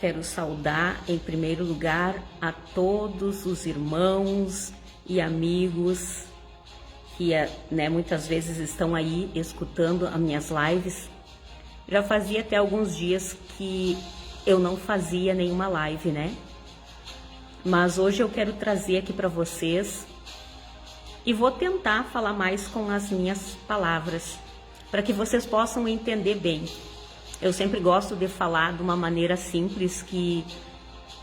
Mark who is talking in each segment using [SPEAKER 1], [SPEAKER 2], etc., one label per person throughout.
[SPEAKER 1] Quero saudar, em primeiro lugar, a todos os irmãos e amigos que muitas vezes estão aí escutando as minhas lives. Já fazia até alguns dias que eu não fazia nenhuma live, né? Mas hoje eu quero trazer aqui para vocês e vou tentar falar mais com as minhas palavras, para que vocês possam entender bem. Eu sempre gosto de falar de uma maneira simples que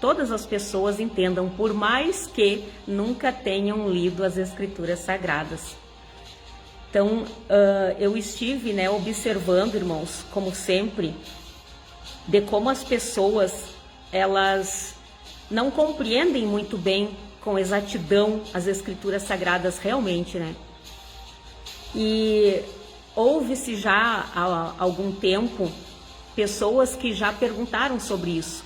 [SPEAKER 1] todas as pessoas entendam, por mais que nunca tenham lido as Escrituras Sagradas. Então, eu estive observando, irmãos, como sempre, de como as pessoas, elas não compreendem muito bem, com exatidão, as Escrituras Sagradas realmente, né? E houve-se já há algum tempo pessoas que já perguntaram sobre isso.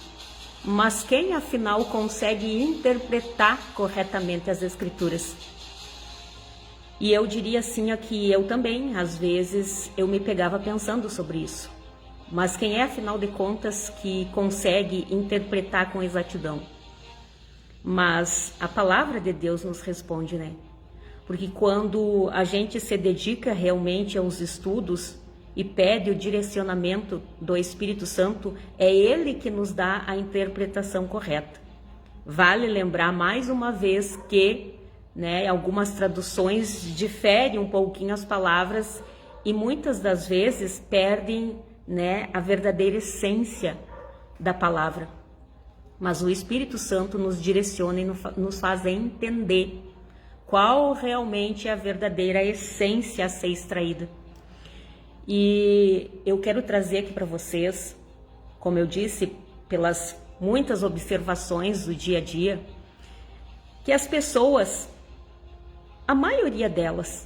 [SPEAKER 1] Mas quem afinal consegue interpretar corretamente as Escrituras? E eu diria assim que eu também, às vezes, eu me pegava pensando sobre isso. Mas quem é, afinal de contas, que consegue interpretar com exatidão? Mas a palavra de Deus nos responde, né? Porque quando a gente se dedica realmente aos estudos e pede o direcionamento do Espírito Santo, é Ele que nos dá a interpretação correta. Vale lembrar mais uma vez que algumas traduções diferem um pouquinho as palavras e muitas das vezes perdem a verdadeira essência da palavra. Mas o Espírito Santo nos direciona e nos faz entender qual realmente é a verdadeira essência a ser extraída. E eu quero trazer aqui para vocês, como eu disse, pelas muitas observações do dia a dia, que as pessoas, a maioria delas,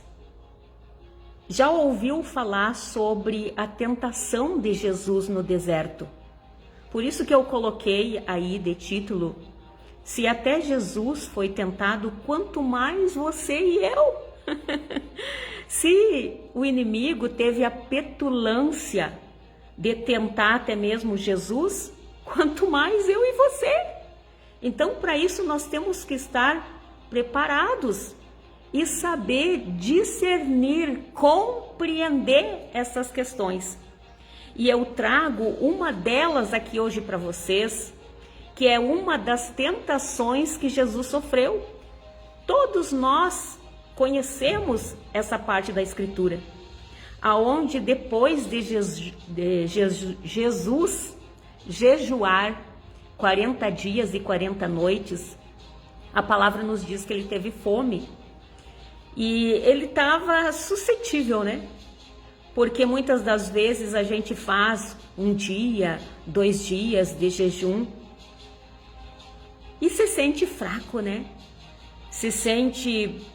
[SPEAKER 1] já ouviu falar sobre a tentação de Jesus no deserto. Por isso que eu coloquei aí de título: se até Jesus foi tentado, quanto mais você e eu. Se o inimigo teve a petulância de tentar até mesmo Jesus, quanto mais eu e você. Então, para isso, nós temos que estar preparados e saber discernir, compreender essas questões. E eu trago uma delas aqui hoje para vocês, que é uma das tentações que Jesus sofreu. Todos nós conhecemos essa parte da Escritura, aonde depois de Jesus jejuar 40 dias e 40 noites, a palavra nos diz que ele teve fome e ele estava suscetível, Porque muitas das vezes a gente faz 1 dia, 2 dias de jejum e se sente fraco, Se sente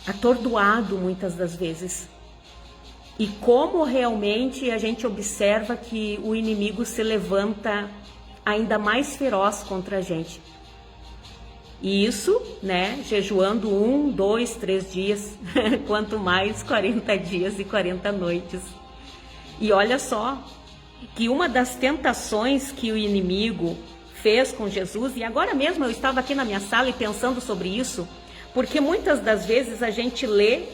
[SPEAKER 1] atordoado muitas das vezes. E como realmente a gente observa que o inimigo se levanta ainda mais feroz contra a gente. E isso, jejuando 1, 2, 3 dias, quanto mais 40 dias e 40 noites. E olha só, que uma das tentações que o inimigo fez com Jesus, e agora mesmo eu estava aqui na minha sala e pensando sobre isso, porque muitas das vezes a gente lê,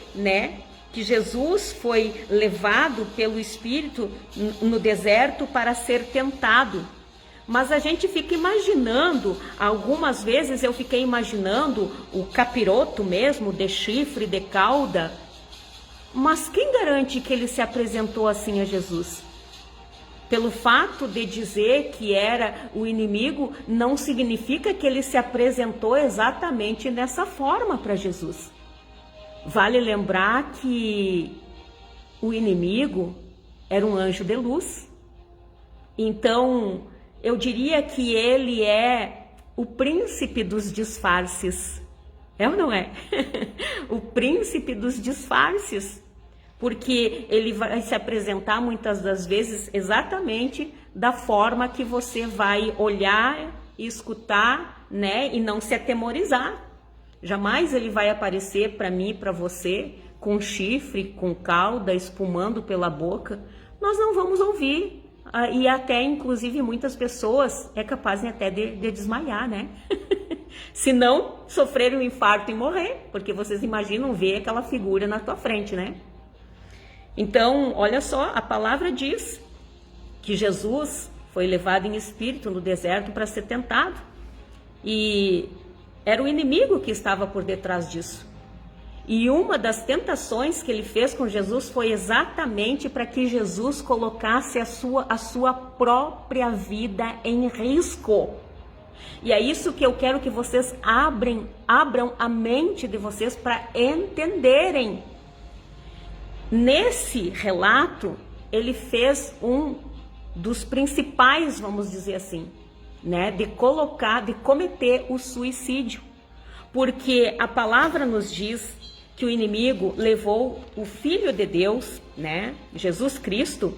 [SPEAKER 1] que Jesus foi levado pelo Espírito no deserto para ser tentado. Mas a gente fica imaginando, algumas vezes eu fiquei imaginando o capiroto mesmo, de chifre, de cauda. Mas quem garante que ele se apresentou assim a Jesus? Pelo fato de dizer que era o inimigo, não significa que ele se apresentou exatamente dessa forma para Jesus. Vale lembrar que o inimigo era um anjo de luz. Então, eu diria que ele é o príncipe dos disfarces. É ou não é? O príncipe dos disfarces. Porque ele vai se apresentar muitas das vezes exatamente da forma que você vai olhar e escutar, e não se atemorizar. Jamais ele vai aparecer para mim e para você com chifre, com cauda, espumando pela boca. Nós não vamos ouvir e até, inclusive, muitas pessoas é capazem até de desmaiar, né? Se não sofrer um infarto e morrer, porque vocês imaginam ver aquela figura na tua frente, né? Então, olha só, a palavra diz que Jesus foi levado em espírito no deserto para ser tentado. E era o inimigo que estava por detrás disso. E uma das tentações que ele fez com Jesus foi exatamente para que Jesus colocasse a sua própria vida em risco. E é isso que eu quero que vocês abram a mente de vocês para entenderem. Nesse relato, ele fez um dos principais, vamos dizer assim, né, de cometer o suicídio. Porque a palavra nos diz que o inimigo levou o Filho de Deus, né, Jesus Cristo,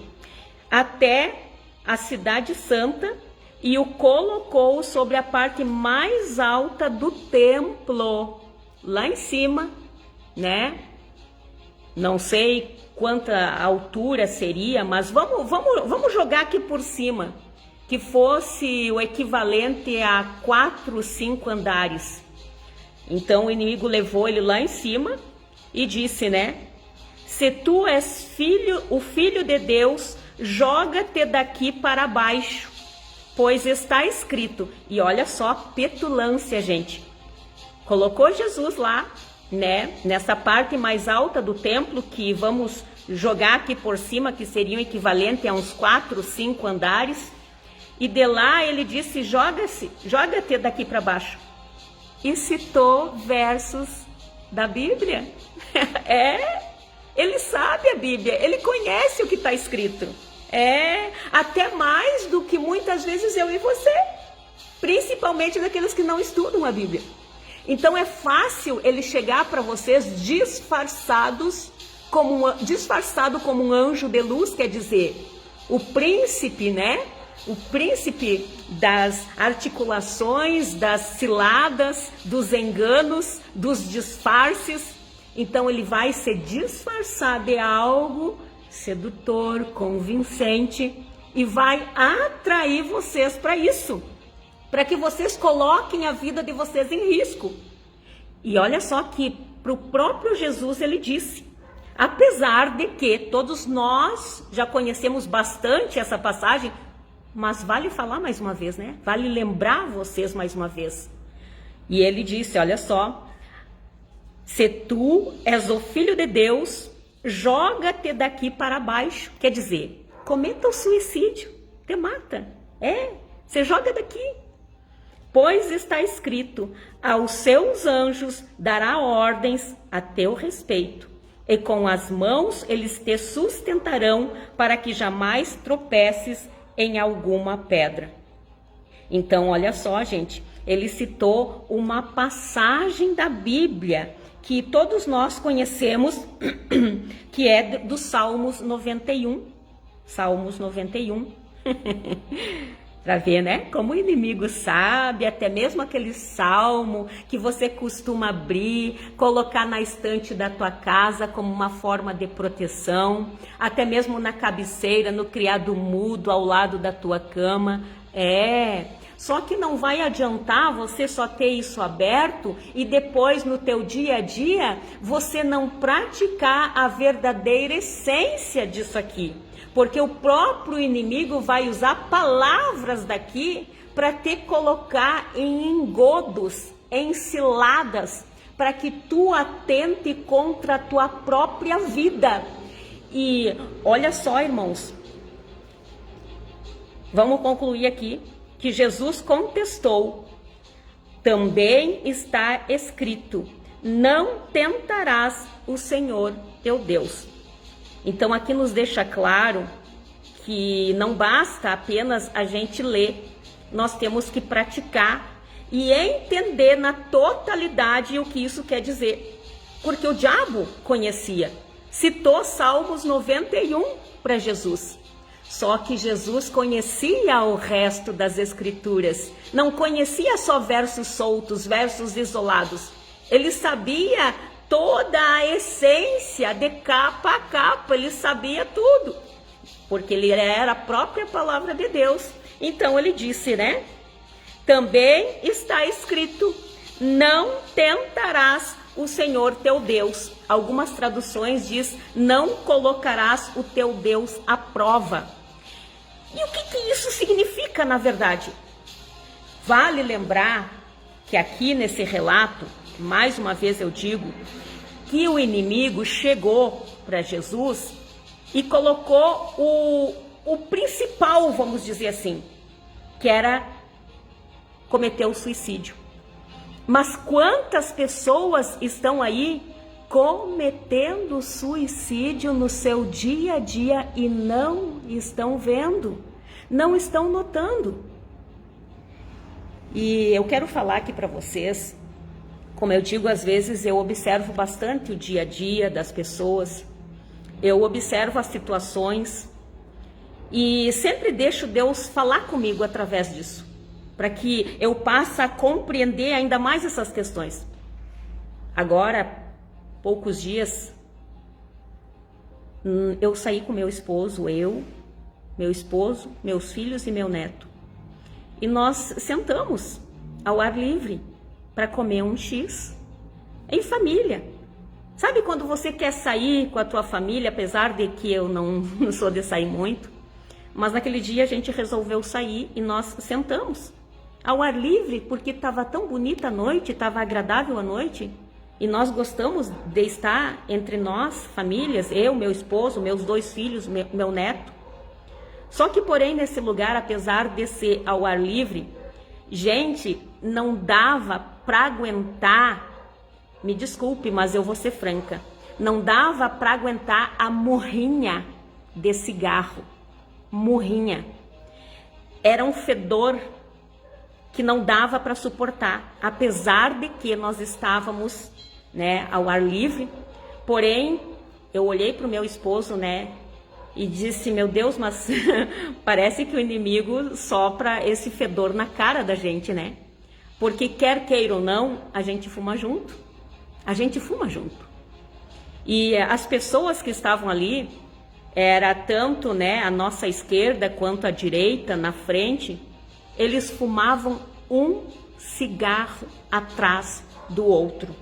[SPEAKER 1] até a cidade santa e o colocou sobre a parte mais alta do templo, lá em cima, né? Não sei quanta altura seria, mas vamos jogar aqui por cima, que fosse o equivalente a 4, 5 andares. Então o inimigo levou ele lá em cima e disse, né? Se tu és o filho de Deus, joga-te daqui para baixo, pois está escrito. E olha só a petulância, gente. Colocou Jesus lá, né? Nessa parte mais alta do templo, que vamos jogar aqui por cima, que seria o equivalente a uns 4, 5 andares. E de lá ele disse, joga-te daqui para baixo. E citou versos da Bíblia. Ele sabe a Bíblia, ele conhece o que está escrito. Até mais do que muitas vezes eu e você, principalmente daqueles que não estudam a Bíblia. Então é fácil ele chegar para vocês disfarçado como um anjo de luz, quer dizer, o príncipe, né? O príncipe das articulações, das ciladas, dos enganos, dos disfarces. Então ele vai se disfarçar de algo sedutor, convincente e vai atrair vocês para isso, para que vocês coloquem a vida de vocês em risco. E olha só que para o próprio Jesus ele disse, apesar de que todos nós já conhecemos bastante essa passagem, mas vale falar mais uma vez, né? Vale lembrar vocês mais uma vez. E ele disse, olha só, se tu és o Filho de Deus, joga-te daqui para baixo. Quer dizer, cometa o suicídio, te mata. Você joga daqui. Pois está escrito, aos seus anjos dará ordens a teu respeito, e com as mãos eles te sustentarão para que jamais tropeces em alguma pedra. Então, olha só, gente, ele citou uma passagem da Bíblia que todos nós conhecemos, que é do Salmos 91. Salmos 91. Para ver, né? Como o inimigo sabe, até mesmo aquele salmo que você costuma abrir, colocar na estante da tua casa como uma forma de proteção, até mesmo na cabeceira, no criado mudo, ao lado da tua cama. Só que não vai adiantar você só ter isso aberto e depois no teu dia a dia você não praticar a verdadeira essência disso aqui. Porque o próprio inimigo vai usar palavras daqui para te colocar em engodos, em ciladas, para que tu atente contra a tua própria vida. E olha só, irmãos, vamos concluir aqui que Jesus contestou, também está escrito, não tentarás o Senhor teu Deus. Então aqui nos deixa claro que não basta apenas a gente ler, nós temos que praticar e entender na totalidade o que isso quer dizer. Porque o diabo conhecia, citou Salmos 91 para Jesus. Só que Jesus conhecia o resto das escrituras, não conhecia só versos soltos, versos isolados. Ele sabia toda a essência de capa a capa, ele sabia tudo. porque ele era a própria palavra de Deus. Então ele disse, né? Também está escrito: não tentarás o Senhor teu Deus. Algumas traduções diz: não colocarás o teu Deus à prova. E o que isso significa, na verdade? Vale lembrar que aqui nesse relato, mais uma vez eu digo, que o inimigo chegou para Jesus e colocou o principal, vamos dizer assim, que era cometer o suicídio. Mas quantas pessoas estão aí cometendo suicídio no seu dia a dia e não estão vendo, não estão notando? E eu quero falar aqui para vocês, como eu digo, às vezes eu observo bastante o dia a dia das pessoas, eu observo as situações e sempre deixo Deus falar comigo através disso, para que eu passe a compreender ainda mais essas questões. Agora, poucos dias, eu saí com meu esposo, meu esposo, meus filhos e meu neto. E nós sentamos ao ar livre para comer um X em família. Sabe quando você quer sair com a tua família, apesar de que eu não sou de sair muito, mas naquele dia a gente resolveu sair e nós sentamos ao ar livre, porque estava tão bonita a noite, estava agradável a noite, e nós gostamos de estar entre nós, famílias, eu, meu esposo, meus 2 filhos, meu neto. Só que, porém, nesse lugar, apesar de ser ao ar livre, gente, não dava para aguentar, me desculpe, mas eu vou ser franca, não dava para aguentar a murrinha de cigarro, murrinha. Era um fedor que não dava para suportar, apesar de que nós estávamos, né, ao ar livre. Porém, eu olhei para o meu esposo, né, e disse: meu Deus, mas parece que o inimigo sopra esse fedor na cara da gente, né? Porque quer queira ou não, a gente fuma junto. A gente fuma junto. E as pessoas que estavam ali, era tanto, né, a nossa esquerda quanto a direita, na frente, eles fumavam um cigarro atrás do outro.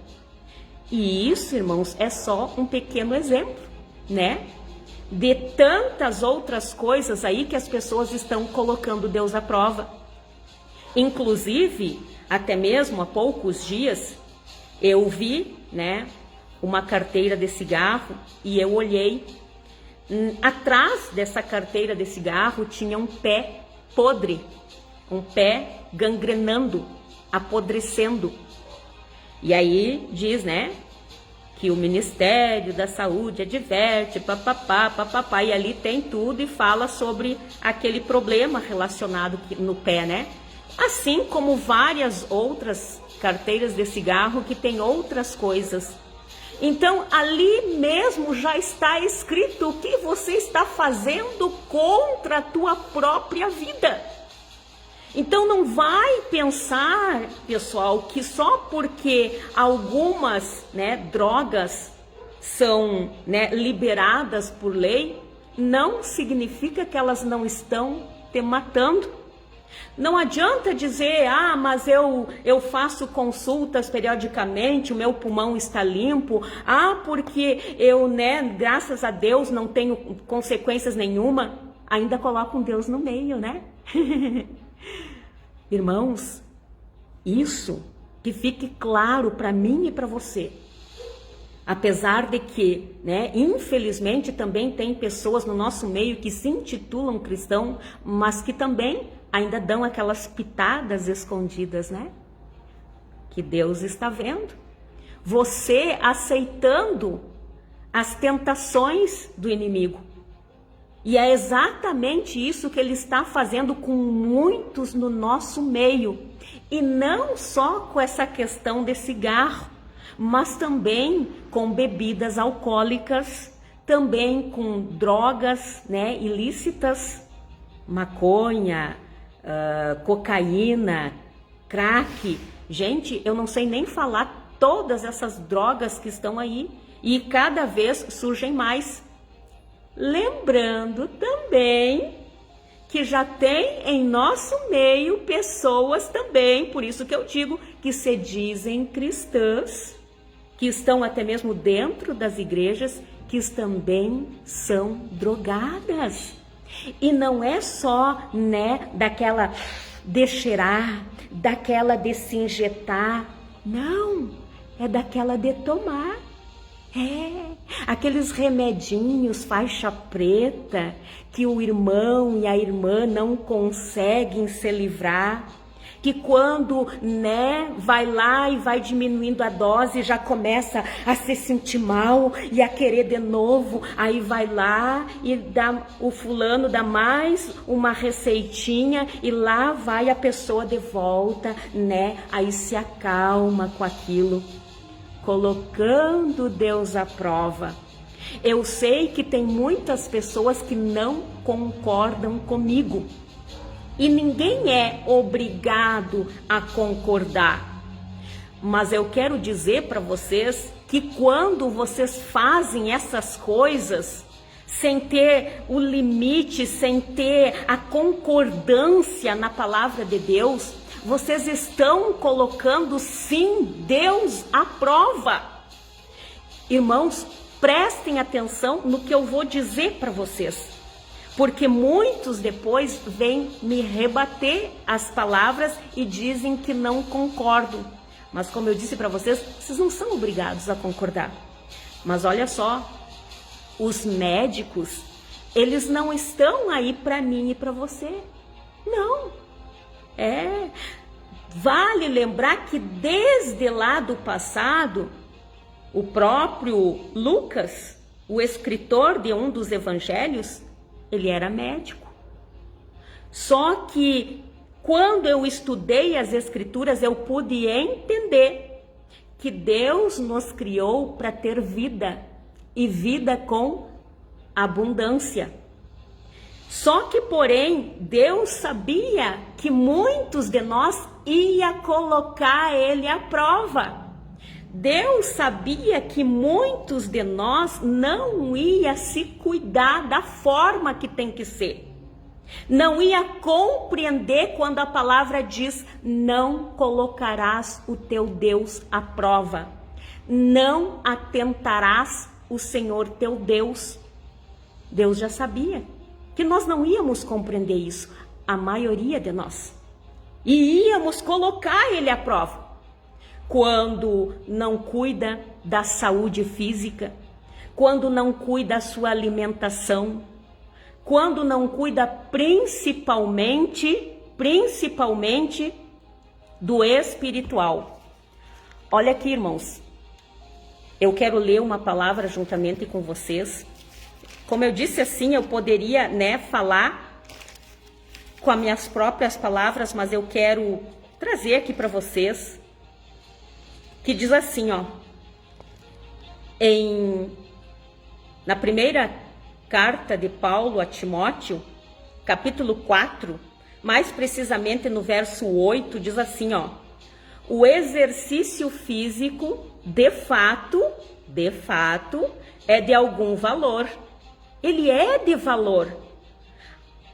[SPEAKER 1] E isso, irmãos, é só um pequeno exemplo, né? De tantas outras coisas aí que as pessoas estão colocando Deus à prova. Inclusive, até mesmo há poucos dias, eu vi, né, uma carteira de cigarro e eu olhei. Atrás dessa carteira de cigarro tinha um pé podre, um pé gangrenando, apodrecendo. E aí diz, né, que o Ministério da Saúde adverte, papapá, e ali tem tudo e fala sobre aquele problema relacionado no pé, né? Assim como várias outras carteiras de cigarro que tem outras coisas. Então, ali mesmo já está escrito o que você está fazendo contra a tua própria vida. Então, não vai pensar, pessoal, que só porque algumas, né, drogas são, né, liberadas por lei, não significa que elas não estão te matando. Não adianta dizer: ah, mas eu faço consultas periodicamente, o meu pulmão está limpo, ah, porque eu, né, graças a Deus não tenho consequências nenhuma. Ainda coloca um Deus no meio, né? Irmãos, isso que fique claro para mim e para você. Apesar de que, né, infelizmente também tem pessoas no nosso meio que se intitulam cristão, mas que também ainda dão aquelas pitadas escondidas, né? Que Deus está vendo. Você aceitando as tentações do inimigo. E é exatamente isso que ele está fazendo com muitos no nosso meio. E não só com essa questão de cigarro, mas também com bebidas alcoólicas, também com drogas, né, ilícitas, maconha, cocaína, crack. Gente, eu não sei nem falar todas essas drogas que estão aí e cada vez surgem mais. lembrando também que já tem em nosso meio pessoas também, por isso que eu digo que se dizem cristãs, que estão até mesmo dentro das igrejas, que também são drogadas. E não é só, né, daquela de cheirar, daquela de se injetar, não, é daquela de tomar. Aqueles remedinhos faixa preta que o irmão e a irmã não conseguem se livrar, que quando, né, vai lá e vai diminuindo a dose, já começa a se sentir mal e a querer de novo, aí vai lá e o fulano dá mais uma receitinha e lá vai a pessoa de volta, né, aí se acalma com aquilo, colocando Deus à prova. Eu sei que tem muitas pessoas que não concordam comigo. E ninguém é obrigado a concordar. Mas eu quero dizer para vocês que quando vocês fazem essas coisas, sem ter o limite, sem ter a concordância na palavra de Deus, vocês estão colocando sim Deus à prova. Irmãos, prestem atenção no que eu vou dizer para vocês, porque muitos depois vêm me rebater as palavras e dizem que não concordam. Mas como eu disse para vocês, vocês não são obrigados a concordar. Mas olha só, os médicos, eles não estão aí para mim e para você. Não. Vale lembrar que desde lá do passado, o próprio Lucas, o escritor de um dos evangelhos, ele era médico. Só que quando eu estudei as escrituras, eu pude entender que Deus nos criou para ter vida e vida com abundância. Só que, porém, Deus sabia que muitos de nós ia colocar ele à prova. Deus sabia que muitos de nós não ia se cuidar da forma que tem que ser. Não ia compreender quando a palavra diz: não colocarás o teu Deus à prova. Não atentarás o Senhor teu Deus. Deus já sabia que nós não íamos compreender isso, a maioria de nós. E íamos colocar ele à prova. Quando não cuida da saúde física, quando não cuida da sua alimentação, quando não cuida principalmente do espiritual. Olha aqui, irmãos, eu quero ler uma palavra juntamente com vocês. Como eu disse assim, eu poderia, né, falar com as minhas próprias palavras, mas eu quero trazer aqui para vocês, que diz assim, ó, na primeira carta de Paulo a Timóteo, capítulo 4, mais precisamente no verso 8, diz assim, ó: o exercício físico, de fato, é de algum valor. Ele é de valor.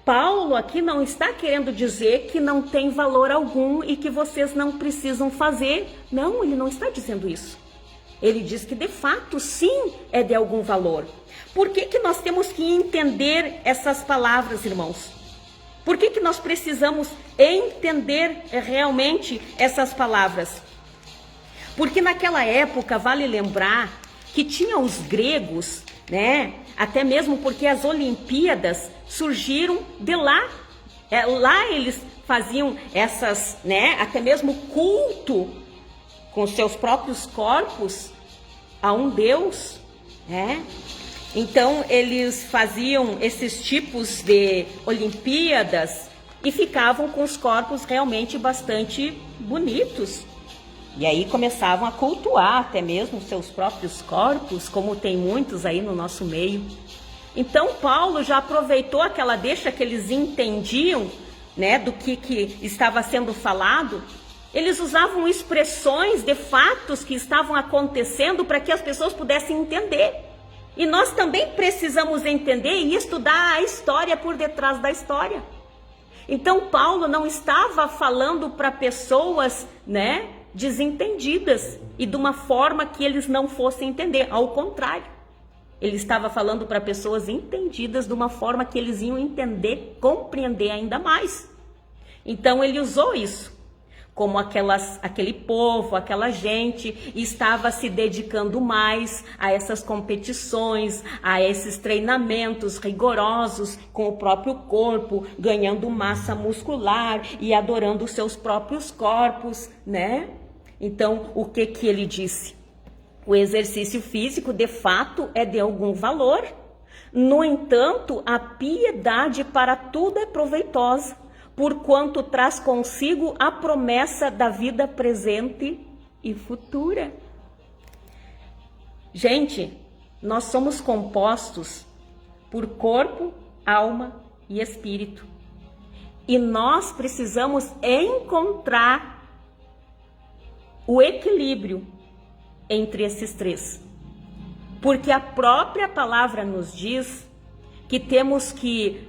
[SPEAKER 1] Paulo aqui não está querendo dizer que não tem valor algum e que vocês não precisam fazer. Não, ele não está dizendo isso. Ele diz que de fato sim é de algum valor. Por que nós temos que entender essas palavras, irmãos? Por que nós precisamos entender realmente essas palavras? Porque naquela época, vale lembrar que tinha os gregos, né? Até mesmo porque as Olimpíadas surgiram de lá. Lá eles faziam essas, né? Até mesmo culto com seus próprios corpos a um deus, né? Então eles faziam esses tipos de Olimpíadas e ficavam com os corpos realmente bastante bonitos. E aí começavam a cultuar até mesmo seus próprios corpos, como tem muitos aí no nosso meio. Então Paulo já aproveitou aquela deixa que eles entendiam, né, do que estava sendo falado. Eles usavam expressões de fatos que estavam acontecendo para que as pessoas pudessem entender. E nós também precisamos entender e estudar a história por detrás da história. Então Paulo não estava falando para pessoas, né, desentendidas e de uma forma que eles não fossem entender, ao contrário. Ele estava falando para pessoas entendidas de uma forma que eles iam entender, compreender ainda mais. Então ele usou isso, como aquele povo, aquela gente estava se dedicando mais a essas competições, a esses treinamentos rigorosos com o próprio corpo, ganhando massa muscular e adorando os seus próprios corpos, né? Então, o que ele disse? O exercício físico, de fato, é de algum valor. No entanto, a piedade para tudo é proveitosa, porquanto traz consigo a promessa da vida presente e futura. Gente, nós somos compostos por corpo, alma e espírito. E nós precisamos encontrar o equilíbrio entre esses três. Porque a própria palavra nos diz que temos que,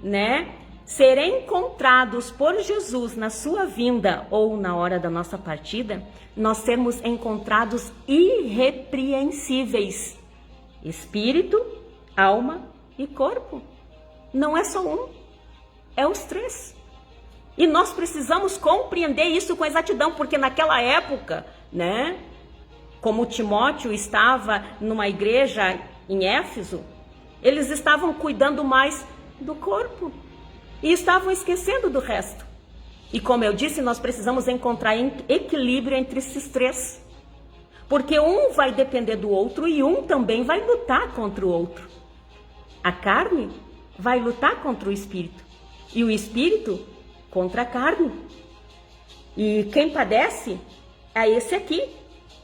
[SPEAKER 1] ser encontrados por Jesus na sua vinda ou na hora da nossa partida, nós sermos encontrados irrepreensíveis. Espírito, alma e corpo. Não é só um, é os três. E nós precisamos compreender isso com exatidão, porque naquela época, como Timóteo estava numa igreja em Éfeso, eles estavam cuidando mais do corpo e estavam esquecendo do resto. E como eu disse, nós precisamos encontrar equilíbrio entre esses três, porque um vai depender do outro e um também vai lutar contra o outro. A carne vai lutar contra o espírito e o espírito contra a carne. E quem padece é esse aqui,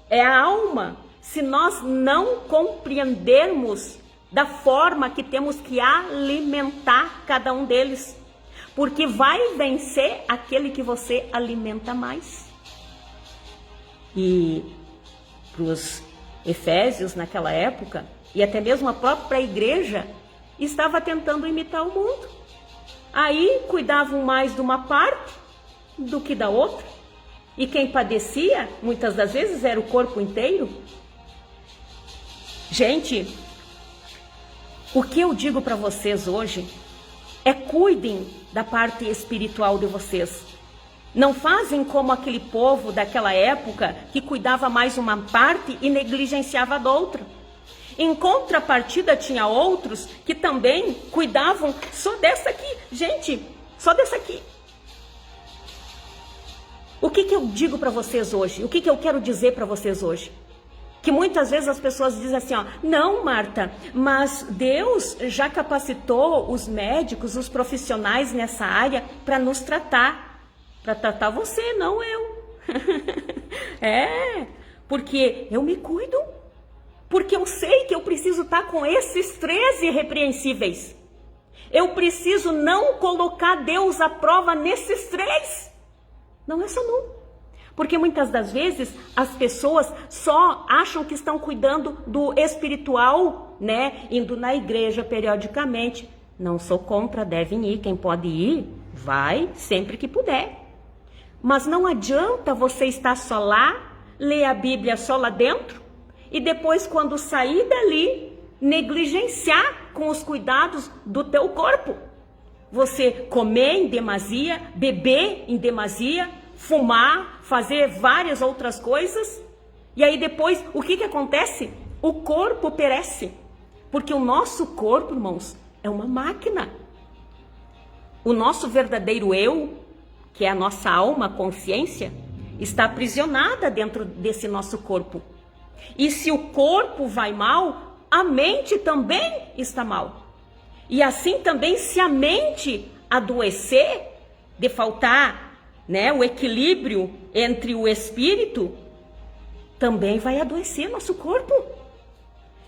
[SPEAKER 1] é a alma. Se nós não compreendermos da forma que temos que alimentar cada um deles, porque vai vencer aquele que você alimenta mais. E para os efésios naquela época, e até mesmo a própria igreja, estava tentando imitar o mundo. Aí cuidavam mais de uma parte do que da outra. E quem padecia, muitas das vezes, era o corpo inteiro. Gente, o que eu digo para vocês hoje é: cuidem da parte espiritual de vocês. Não fazem como aquele povo daquela época que cuidava mais uma parte e negligenciava a outra. Em contrapartida, tinha outros que também cuidavam só dessa aqui. Gente, só dessa aqui. O que eu digo para vocês hoje? O que eu quero dizer para vocês hoje? Que muitas vezes as pessoas dizem assim, não, Marta, mas Deus já capacitou os médicos, os profissionais nessa área para nos tratar. Para tratar você, não eu. Porque eu me cuido. Porque eu sei que eu preciso estar com esses 13 irrepreensíveis. Eu preciso não colocar Deus à prova nesses 3. Não é só um. Porque muitas das vezes as pessoas só acham que estão cuidando do espiritual, indo na igreja periodicamente. Não sou contra, devem ir. Quem pode ir, vai sempre que puder. Mas não adianta você estar só lá, ler a Bíblia só lá dentro, e depois, quando sair dali, negligenciar com os cuidados do teu corpo. Você comer em demasia, beber em demasia, fumar, fazer várias outras coisas. E aí depois, o que acontece? O corpo perece. Porque o nosso corpo, irmãos, é uma máquina. O nosso verdadeiro eu, que é a nossa alma, a consciência, está aprisionada dentro desse nosso corpo. E se o corpo vai mal, a mente também está mal. E assim também, se a mente adoecer, de faltar o equilíbrio entre o espírito, também vai adoecer nosso corpo.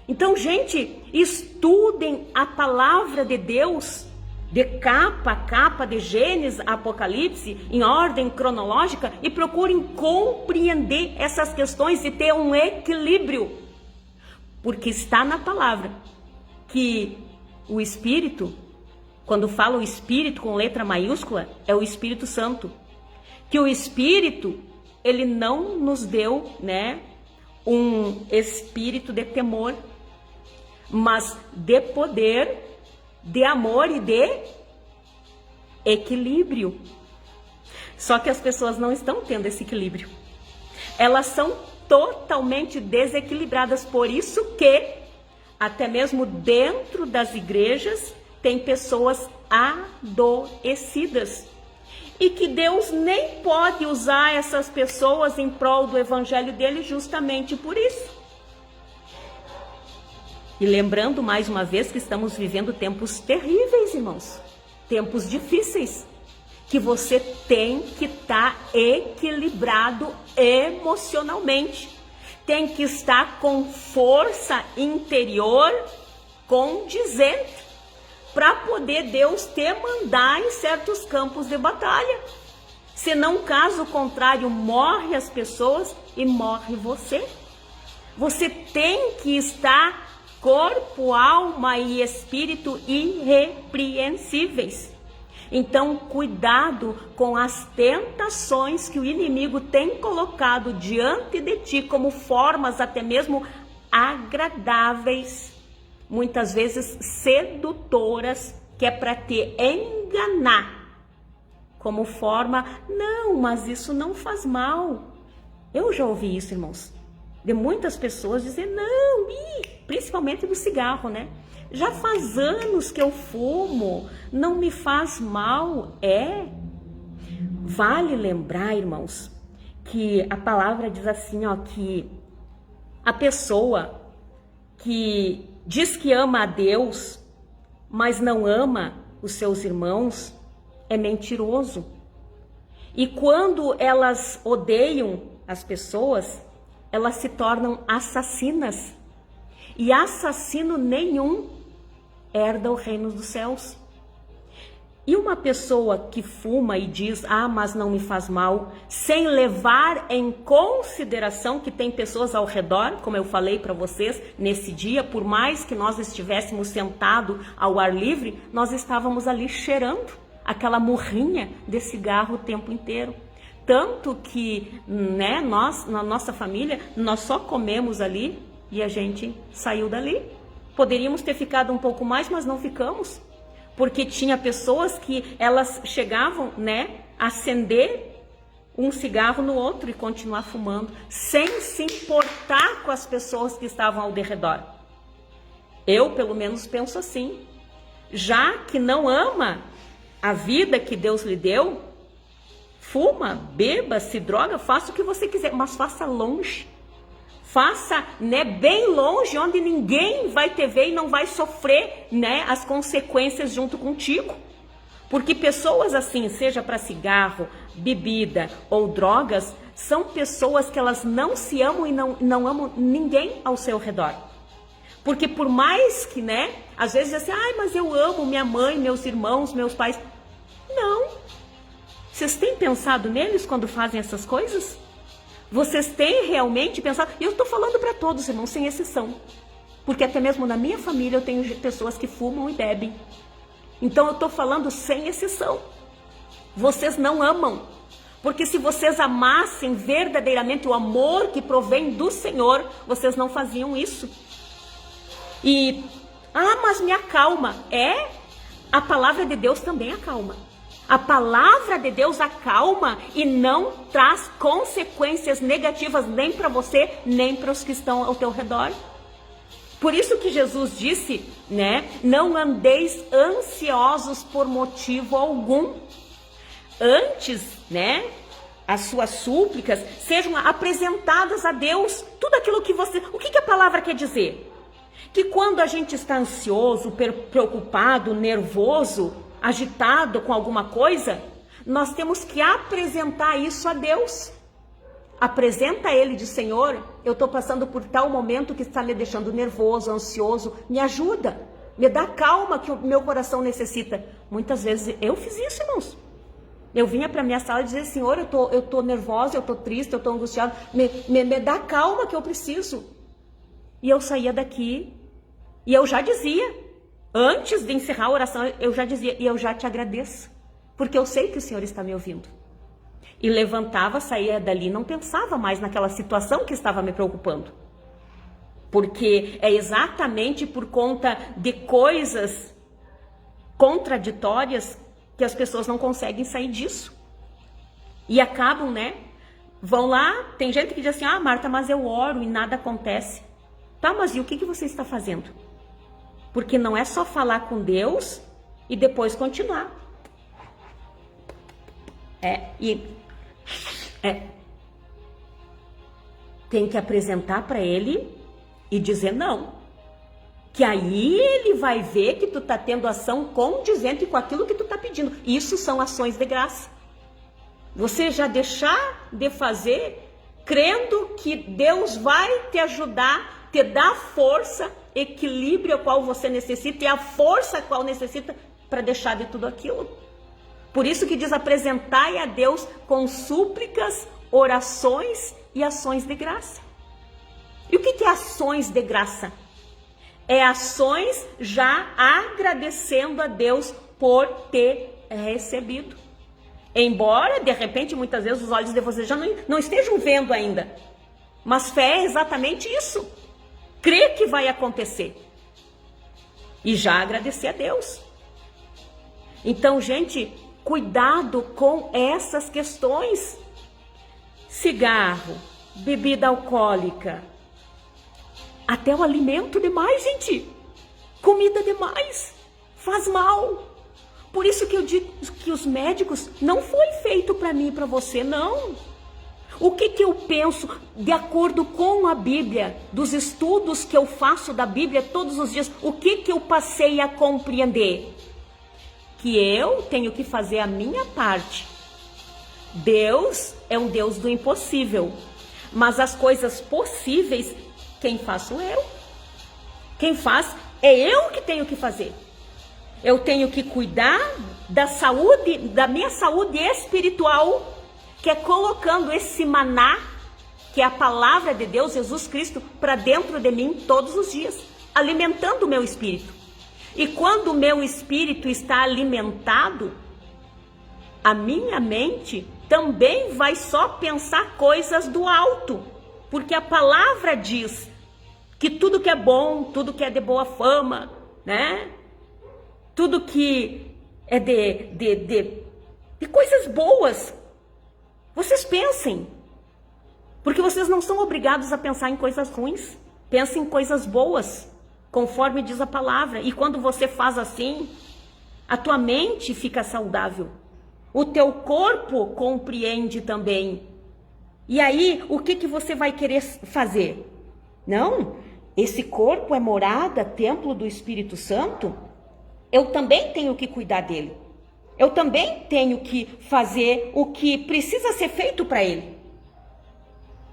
[SPEAKER 1] Então, gente, estudem a palavra de Deus, de capa a capa, de Gênesis a Apocalipse, em ordem cronológica, e procurem compreender essas questões e ter um equilíbrio. Porque está na palavra que o Espírito, quando fala o Espírito com letra maiúscula, é o Espírito Santo. Que o Espírito, ele não nos deu, né, um espírito de temor, mas de poder, de amor e de equilíbrio. Só que as pessoas não estão tendo esse equilíbrio. Elas são totalmente desequilibradas. Por isso que, até mesmo dentro das igrejas, tem pessoas adoecidas. E que Deus nem pode usar essas pessoas em prol do evangelho dele justamente por isso. E lembrando mais uma vez que estamos vivendo tempos terríveis, irmãos. Tempos difíceis. Que você tem que estar equilibrado emocionalmente. Tem que estar com força interior condizente, para poder Deus te mandar em certos campos de batalha. Senão, caso contrário, morre as pessoas e morre você. Você tem que estar corpo, alma e espírito irrepreensíveis. Então, cuidado com as tentações que o inimigo tem colocado diante de ti como formas até mesmo agradáveis, muitas vezes sedutoras, que é para te enganar, como forma, não, mas isso não faz mal. Eu já ouvi isso, irmãos, de muitas pessoas dizer, não, principalmente do cigarro, né? Já faz anos que eu fumo, não me faz mal. Vale lembrar, irmãos, que a palavra diz assim, ó, que a pessoa que diz que ama a Deus, mas não ama os seus irmãos, é mentiroso. E quando elas odeiam as pessoas, elas se tornam assassinas. E assassino nenhum herda o reino dos céus. E uma pessoa que fuma e diz, mas não me faz mal, sem levar em consideração que tem pessoas ao redor, como eu falei para vocês, nesse dia, por mais que nós estivéssemos sentados ao ar livre, nós estávamos ali cheirando aquela murrinha de cigarro o tempo inteiro. Tanto que, né, nós, na nossa família, nós só comemos ali e a gente saiu dali. Poderíamos ter ficado um pouco mais, mas não ficamos. Porque tinha pessoas que elas chegavam, né, a acender um cigarro no outro e continuar fumando, sem se importar com as pessoas que estavam ao redor. Eu, pelo menos, penso assim. Já que não ama a vida que Deus lhe deu, fuma, beba, se droga, faça o que você quiser, mas faça longe. Faça, né, bem longe, onde ninguém vai te ver e não vai sofrer, né, as consequências junto contigo. Porque pessoas assim, seja para cigarro, bebida ou drogas, são pessoas que elas não se amam e não amam ninguém ao seu redor. Porque por mais que, né, às vezes assim, mas eu amo minha mãe, meus irmãos, meus pais. Não. Vocês têm pensado neles quando fazem essas coisas? Vocês têm realmente pensado? E eu estou falando para todos, irmãos, sem exceção. Porque até mesmo na minha família eu tenho pessoas que fumam e bebem. Então eu estou falando sem exceção. Vocês não amam. Porque se vocês amassem verdadeiramente o amor que provém do Senhor, vocês não faziam isso. E, mas me acalma. A palavra de Deus também acalma. A palavra de Deus acalma e não traz consequências negativas nem para você, nem para os que estão ao teu redor. Por isso que Jesus disse, né? Não andeis ansiosos por motivo algum. Antes, né? As suas súplicas sejam apresentadas a Deus. Tudo aquilo que você... O que a palavra quer dizer? Que quando a gente está ansioso, preocupado, nervoso, agitado com alguma coisa, nós temos que apresentar isso a Deus. Apresenta a Ele de Senhor, eu estou passando por tal momento que está me deixando nervoso, ansioso, me ajuda, me dá calma que o meu coração necessita. Muitas vezes eu fiz isso, irmãos. Eu vinha para minha sala e dizia, Senhor, eu tô nervosa, eu tô triste, eu tô angustiada, me dá calma que eu preciso. E eu saía daqui e eu já dizia, Antes de encerrar a oração, eu já dizia, e eu já te agradeço, porque eu sei que o Senhor está me ouvindo. E levantava, saía dali, não pensava mais naquela situação que estava me preocupando. Porque é exatamente por conta de coisas contraditórias que as pessoas não conseguem sair disso. E acabam, né? Vão lá, tem gente que diz assim, Marta, mas eu oro e nada acontece. Tá, mas e o que você está fazendo? Porque não é só falar com Deus e depois continuar. Tem que apresentar para Ele e dizer não. Que aí Ele vai ver que tu tá tendo ação condizente com aquilo que tu tá pedindo. Isso são ações de graça. Você já deixar de fazer crendo que Deus vai te ajudar, te dar força, equilíbrio a qual você necessita e a força a qual necessita para deixar de tudo aquilo. Por isso que diz, apresentai a Deus com súplicas, orações e ações de graça. E o que é ações de graça? É ações já agradecendo a Deus por ter recebido. Embora, de repente, muitas vezes os olhos de vocês já não estejam vendo ainda. Mas fé é exatamente isso. Crer que vai acontecer. E já agradecer a Deus. Então, gente, cuidado com essas questões. Cigarro, bebida alcoólica, até o alimento demais, gente. Comida demais faz mal. Por isso que eu digo que os médicos não foi feito para mim e para você, não. O que eu penso de acordo com a Bíblia, dos estudos que eu faço da Bíblia todos os dias, o que eu passei a compreender? Que eu tenho que fazer a minha parte. Deus é um Deus do impossível, mas as coisas possíveis, quem faz sou eu. Quem faz é eu que tenho que fazer. Eu tenho que cuidar da saúde, da minha saúde espiritual, que é colocando esse maná, que é a palavra de Deus, Jesus Cristo, para dentro de mim todos os dias, alimentando o meu espírito. E quando o meu espírito está alimentado, a minha mente também vai só pensar coisas do alto, porque a palavra diz que tudo que é bom, tudo que é de boa fama, né? Tudo que é de coisas boas, vocês pensem, porque vocês não são obrigados a pensar em coisas ruins. Pensem em coisas boas, conforme diz a palavra. E quando você faz assim, a tua mente fica saudável, o teu corpo compreende também. E aí, o que você vai querer fazer? Não, esse corpo é morada, templo do Espírito Santo. Eu também tenho que cuidar dele. Eu também tenho que fazer o que precisa ser feito para ele.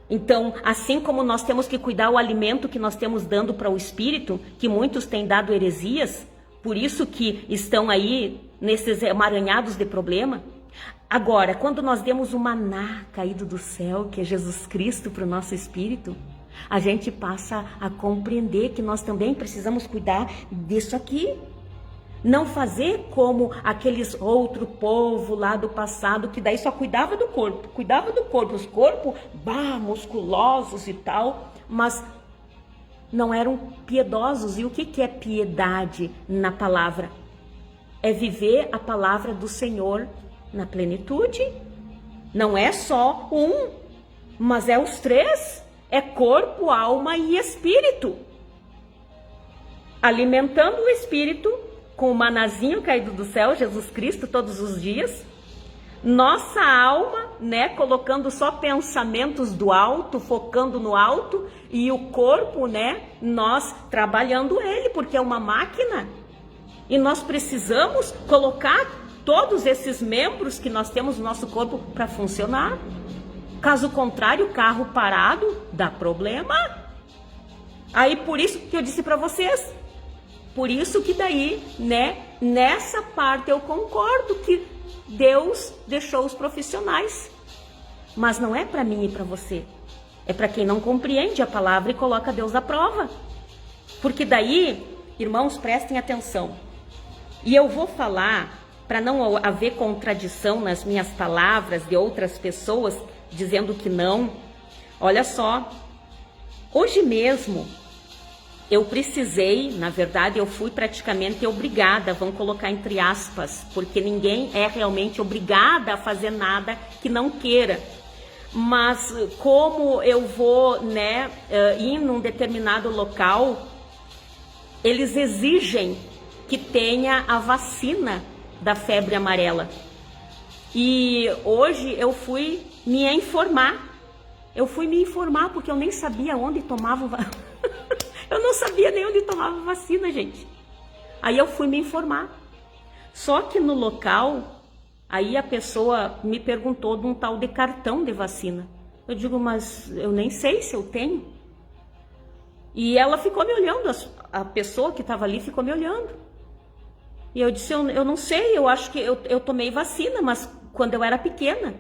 [SPEAKER 1] Então, assim como nós temos que cuidar o alimento que nós temos dando para o espírito, que muitos têm dado heresias, por isso que estão aí nesses emaranhados de problema. Agora, quando nós demos o maná caído do céu, que é Jesus Cristo, para o nosso espírito, a gente passa a compreender que nós também precisamos cuidar disso aqui. Não fazer como aqueles outro povo lá do passado, que daí só cuidava do corpo, os corpos, musculosos e tal, mas não eram piedosos. E o que é piedade na palavra? É viver a palavra do Senhor na plenitude. Não é só um, mas é os três, é corpo, alma e espírito. Alimentando o espírito com o manazinho caído do céu, Jesus Cristo, todos os dias. Nossa alma, né, colocando só pensamentos do alto, focando no alto, e o corpo, né, nós trabalhando ele, porque é uma máquina. E nós precisamos colocar todos esses membros que nós temos no nosso corpo para funcionar. Caso contrário, o carro parado dá problema. Aí por isso que eu disse para vocês, por isso que daí, né, nessa parte eu concordo que Deus deixou os profissionais. Mas não é para mim e para você. É para quem não compreende a palavra e coloca Deus à prova. Porque daí irmãos, prestem atenção. E eu vou falar, para não haver contradição nas minhas palavras de outras pessoas dizendo que não. Olha só, hoje mesmo eu precisei, na verdade eu fui praticamente obrigada, vamos colocar entre aspas, porque ninguém é realmente obrigada a fazer nada que não queira. Mas como eu vou, né, ir num determinado local, eles exigem que tenha a vacina da febre amarela. E hoje eu fui me informar. Eu fui me informar porque eu nem sabia onde tomava. Eu não sabia nem onde tomava vacina, gente. Aí eu fui me informar. Só que no local, aí a pessoa me perguntou de um tal de cartão de vacina. Eu digo, mas eu nem sei se eu tenho. E ela ficou me olhando, a pessoa que estava ali ficou me olhando. E eu disse, eu não sei, eu acho que eu tomei vacina, mas quando eu era pequena.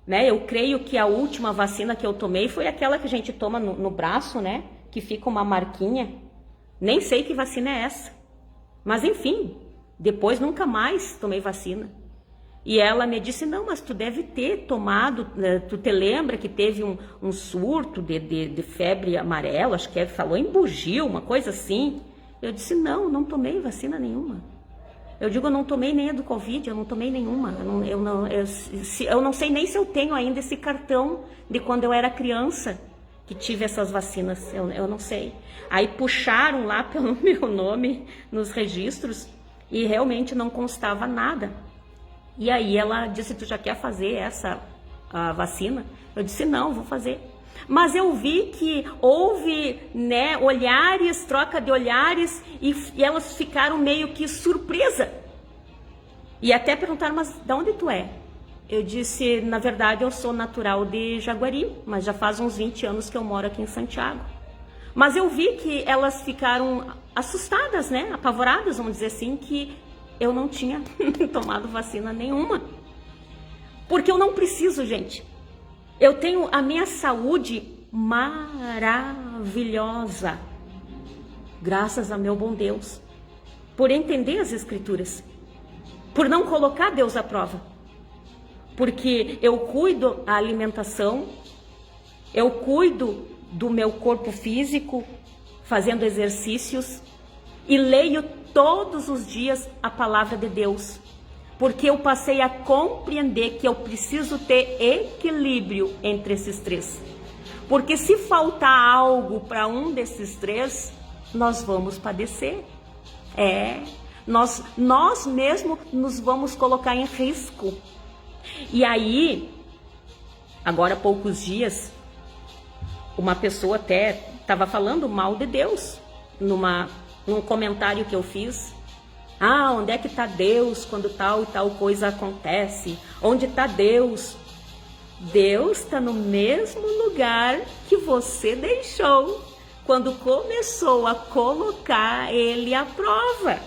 [SPEAKER 1] Né? Eu creio que a última vacina que eu tomei foi aquela que a gente toma no braço, né? Que fica uma marquinha. Nem sei que vacina é essa. Mas enfim, depois nunca mais tomei vacina. E ela me disse, não, mas tu deve ter tomado, tu te lembra que teve um surto de febre amarela, acho que falou em bugio, uma coisa assim. Eu disse, não tomei vacina nenhuma. Eu digo, eu não tomei nem a do Covid, eu não tomei nenhuma. Eu não sei nem se eu tenho ainda esse cartão de quando eu era criança, que tive essas vacinas, eu não sei. Aí puxaram lá pelo meu nome nos registros e realmente não constava nada. E aí ela disse, tu já quer fazer essa vacina? Eu disse, não, vou fazer. Mas eu vi que houve, né, olhares, troca de olhares, e elas ficaram meio que surpresa. E até perguntaram, mas de onde tu é? Eu disse, na verdade eu sou natural de Jaguari, mas já faz uns 20 anos que eu moro aqui em Santiago. Mas eu vi que elas ficaram assustadas, né, apavoradas, vamos dizer assim, que eu não tinha tomado vacina nenhuma. Porque eu não preciso, gente. Eu tenho a minha saúde maravilhosa, graças a meu bom Deus, por entender as Escrituras, por não colocar Deus à prova, porque eu cuido da alimentação, eu cuido do meu corpo físico, fazendo exercícios, e leio todos os dias a palavra de Deus. Porque eu passei a compreender que eu preciso ter equilíbrio entre esses três. Porque se faltar algo para um desses três, nós vamos padecer. Nós mesmos nos vamos colocar em risco. E aí, agora há poucos dias, uma pessoa até estava falando mal de Deus num comentário que eu fiz. Onde é que está Deus quando tal e tal coisa acontece? Onde está Deus? Deus está no mesmo lugar que você deixou quando começou a colocar Ele à prova.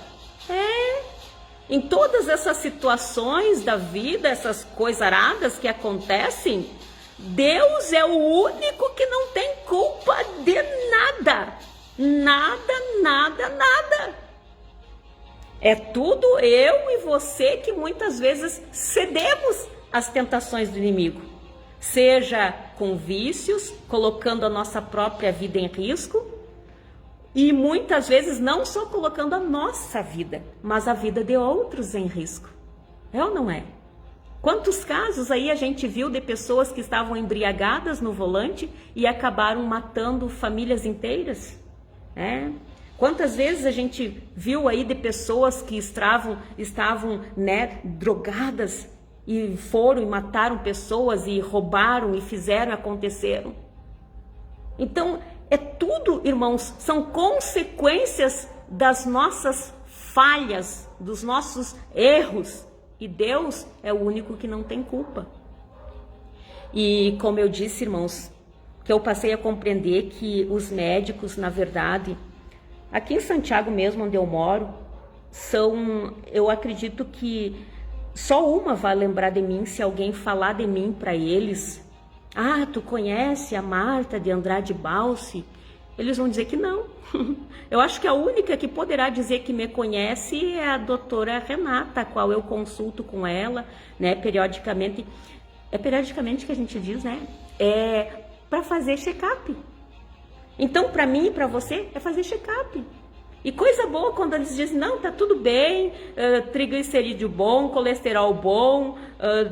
[SPEAKER 1] Em todas essas situações da vida, essas coisaradas que acontecem, Deus é o único que não tem culpa de nada. Nada. É tudo eu e você que muitas vezes cedemos às tentações do inimigo. Seja com vícios, colocando a nossa própria vida em risco. E muitas vezes não só colocando a nossa vida, mas a vida de outros em risco. É ou não é? Quantos casos aí a gente viu de pessoas que estavam embriagadas no volante e acabaram matando famílias inteiras? Quantas vezes a gente viu aí de pessoas que estavam né, drogadas e foram e mataram pessoas e roubaram e fizeram e aconteceram. Então, é tudo, irmãos, são consequências das nossas falhas, dos nossos erros. E Deus é o único que não tem culpa. E como eu disse, irmãos, que eu passei a compreender que os médicos, na verdade, aqui em Santiago mesmo, onde eu moro, eu acredito que só uma vai lembrar de mim se alguém falar de mim para eles. Tu conhece a Marta de Andrade Balsi? Eles vão dizer que não. Eu acho que a única que poderá dizer que me conhece é a doutora Renata, a qual eu consulto com ela, né, periodicamente. É periodicamente que a gente diz, né? É para fazer check-up. Então, para mim e para você, é fazer check-up. E coisa boa quando eles dizem, não, tá tudo bem, triglicerídeo bom, colesterol bom,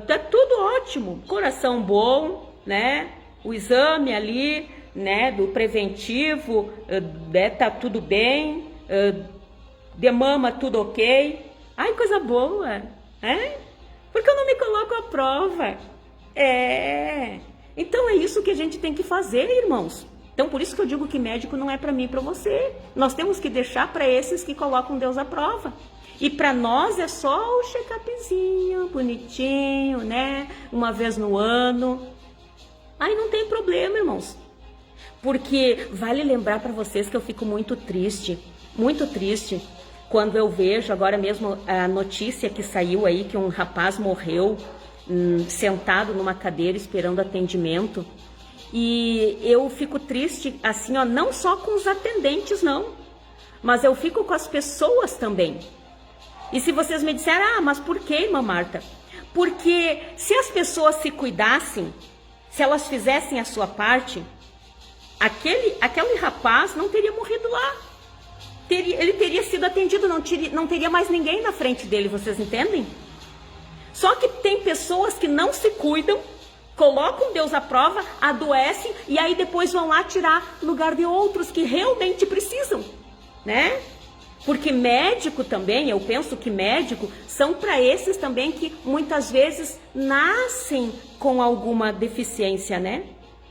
[SPEAKER 1] tá tudo ótimo, coração bom, né? O exame ali, né, do preventivo, tá tudo bem, de mama tudo ok. Ai, coisa boa, porque eu não me coloco à prova. Então é isso que a gente tem que fazer, irmãos. Então por isso que eu digo que médico não é para mim e para você. Nós temos que deixar para esses que colocam Deus à prova. E para nós é só o check-upzinho, bonitinho, né? Uma vez no ano. Aí não tem problema, irmãos. Porque vale lembrar para vocês que eu fico muito triste, quando eu vejo agora mesmo a notícia que saiu aí que um rapaz morreu sentado numa cadeira esperando atendimento. E eu fico triste assim, ó, não só com os atendentes não, mas eu fico com as pessoas também. E se vocês me disserem, mas por que, irmã Marta? Porque se as pessoas se cuidassem, se elas fizessem a sua parte, aquele rapaz não teria morrido lá. Ele teria sido atendido, não teria mais ninguém na frente dele, vocês entendem? Só que tem pessoas que não se cuidam, colocam Deus à prova, adoecem e aí depois vão lá tirar lugar de outros que realmente precisam, né? Porque médico também, eu penso que médico são para esses também que muitas vezes nascem com alguma deficiência, né?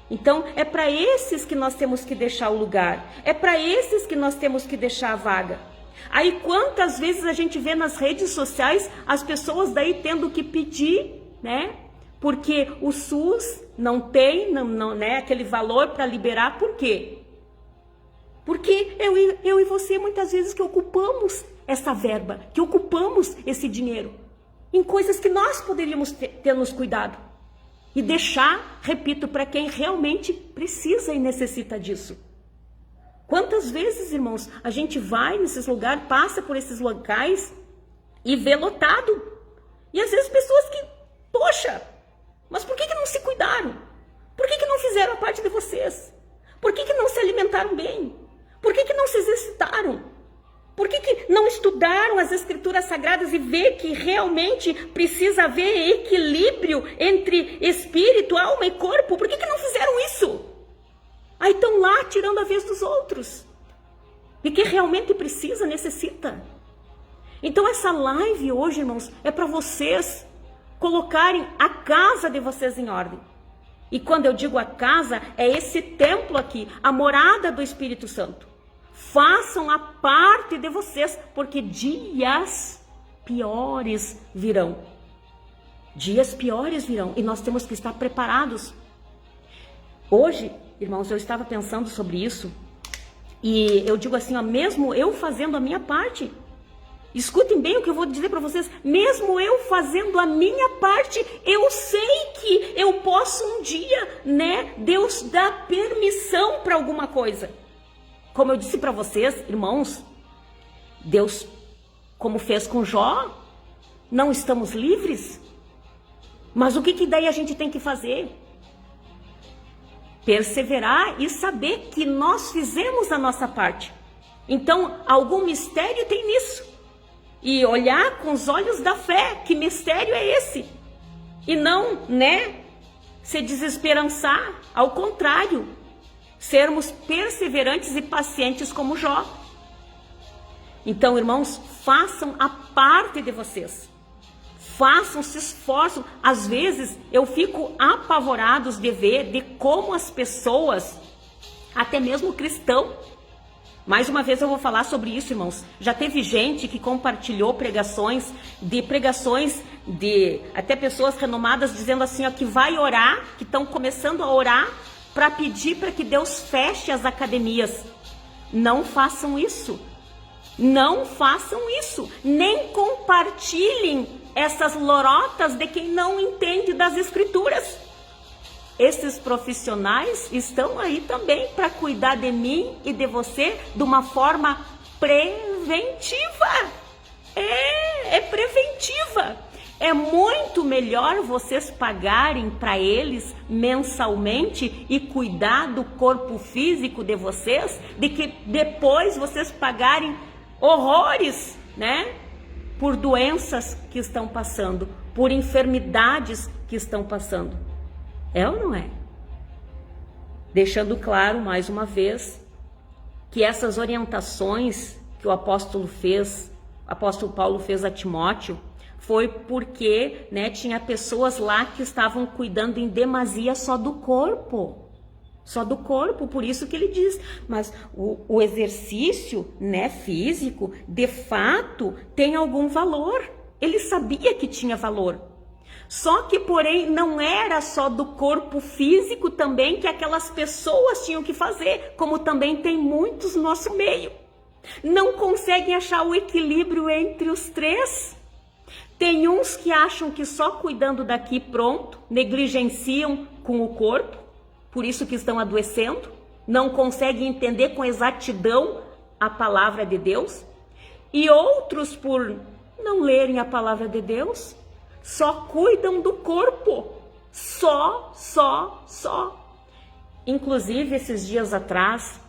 [SPEAKER 1] Então é para esses que nós temos que deixar o lugar, é para esses que nós temos que deixar a vaga. Aí quantas vezes a gente vê nas redes sociais as pessoas daí tendo que pedir, né? Porque o SUS não tem né, aquele valor para liberar. Por quê? Porque eu e você muitas vezes que ocupamos essa verba, que ocupamos esse dinheiro em coisas que nós poderíamos ter nos cuidado e deixar, repito, para quem realmente precisa e necessita disso. Quantas vezes, irmãos, a gente vai nesses lugares, passa por esses locais e vê lotado. E às vezes pessoas que, poxa, mas por que não se cuidaram? Por que não fizeram a parte de vocês? Por que não se alimentaram bem? Por que não se exercitaram? Por que não estudaram as escrituras sagradas e vê que realmente precisa haver equilíbrio entre espírito, alma e corpo? Por que não fizeram isso? Aí estão lá tirando a vez dos outros. E quem realmente precisa, necessita. Então essa live hoje, irmãos, é para vocês colocarem a casa de vocês em ordem. E quando eu digo a casa, é esse templo aqui, a morada do Espírito Santo. Façam a parte de vocês, porque dias piores virão. Dias piores virão e nós temos que estar preparados. Hoje, irmãos, eu estava pensando sobre isso e eu digo assim, ó, mesmo eu fazendo a minha parte, escutem bem o que eu vou dizer para vocês, mesmo eu fazendo a minha parte, eu sei que eu posso um dia, né, Deus dá permissão para alguma coisa. Como eu disse para vocês, irmãos, Deus, como fez com Jó, não estamos livres, mas o que daí a gente tem que fazer? Perseverar e saber que nós fizemos a nossa parte. Então, algum mistério tem nisso. E olhar com os olhos da fé, que mistério é esse? E não, né, se desesperançar, ao contrário, sermos perseverantes e pacientes como Jó. Então, irmãos, façam a parte de vocês. Façam, se esforçam. Às vezes eu fico apavorado de ver de como as pessoas, até mesmo cristão, mais uma vez eu vou falar sobre isso, irmãos. Já teve gente que compartilhou pregações de até pessoas renomadas dizendo assim, ó, que vai orar, que estão começando a orar para pedir para que Deus feche as academias. Não façam isso. Não façam isso. Nem compartilhem essas lorotas de quem não entende das escrituras. esses profissionais estão aí também para cuidar de mim e de você de uma forma preventiva. É preventiva. É muito melhor vocês pagarem para eles mensalmente e cuidar do corpo físico de vocês, de que depois vocês pagarem horrores, né? Por doenças que estão passando, por enfermidades que estão passando. É ou não é? Deixando claro mais uma vez que essas orientações que o apóstolo Paulo fez a Timóteo, foi porque, né, tinha pessoas lá que estavam cuidando em demasia só do corpo. Só do corpo, por isso que ele diz, mas o exercício, né, físico, de fato, tem algum valor. Ele sabia que tinha valor. Só que, porém, não era só do corpo físico também que aquelas pessoas tinham que fazer, como também tem muitos no nosso meio. Não conseguem achar o equilíbrio entre os três. Tem uns que acham que só cuidando daqui pronto, negligenciam com o corpo, por isso que estão adoecendo, não conseguem entender com exatidão a palavra de Deus. E outros, por não lerem a palavra de Deus, só cuidam do corpo. Só. Inclusive, esses dias atrás,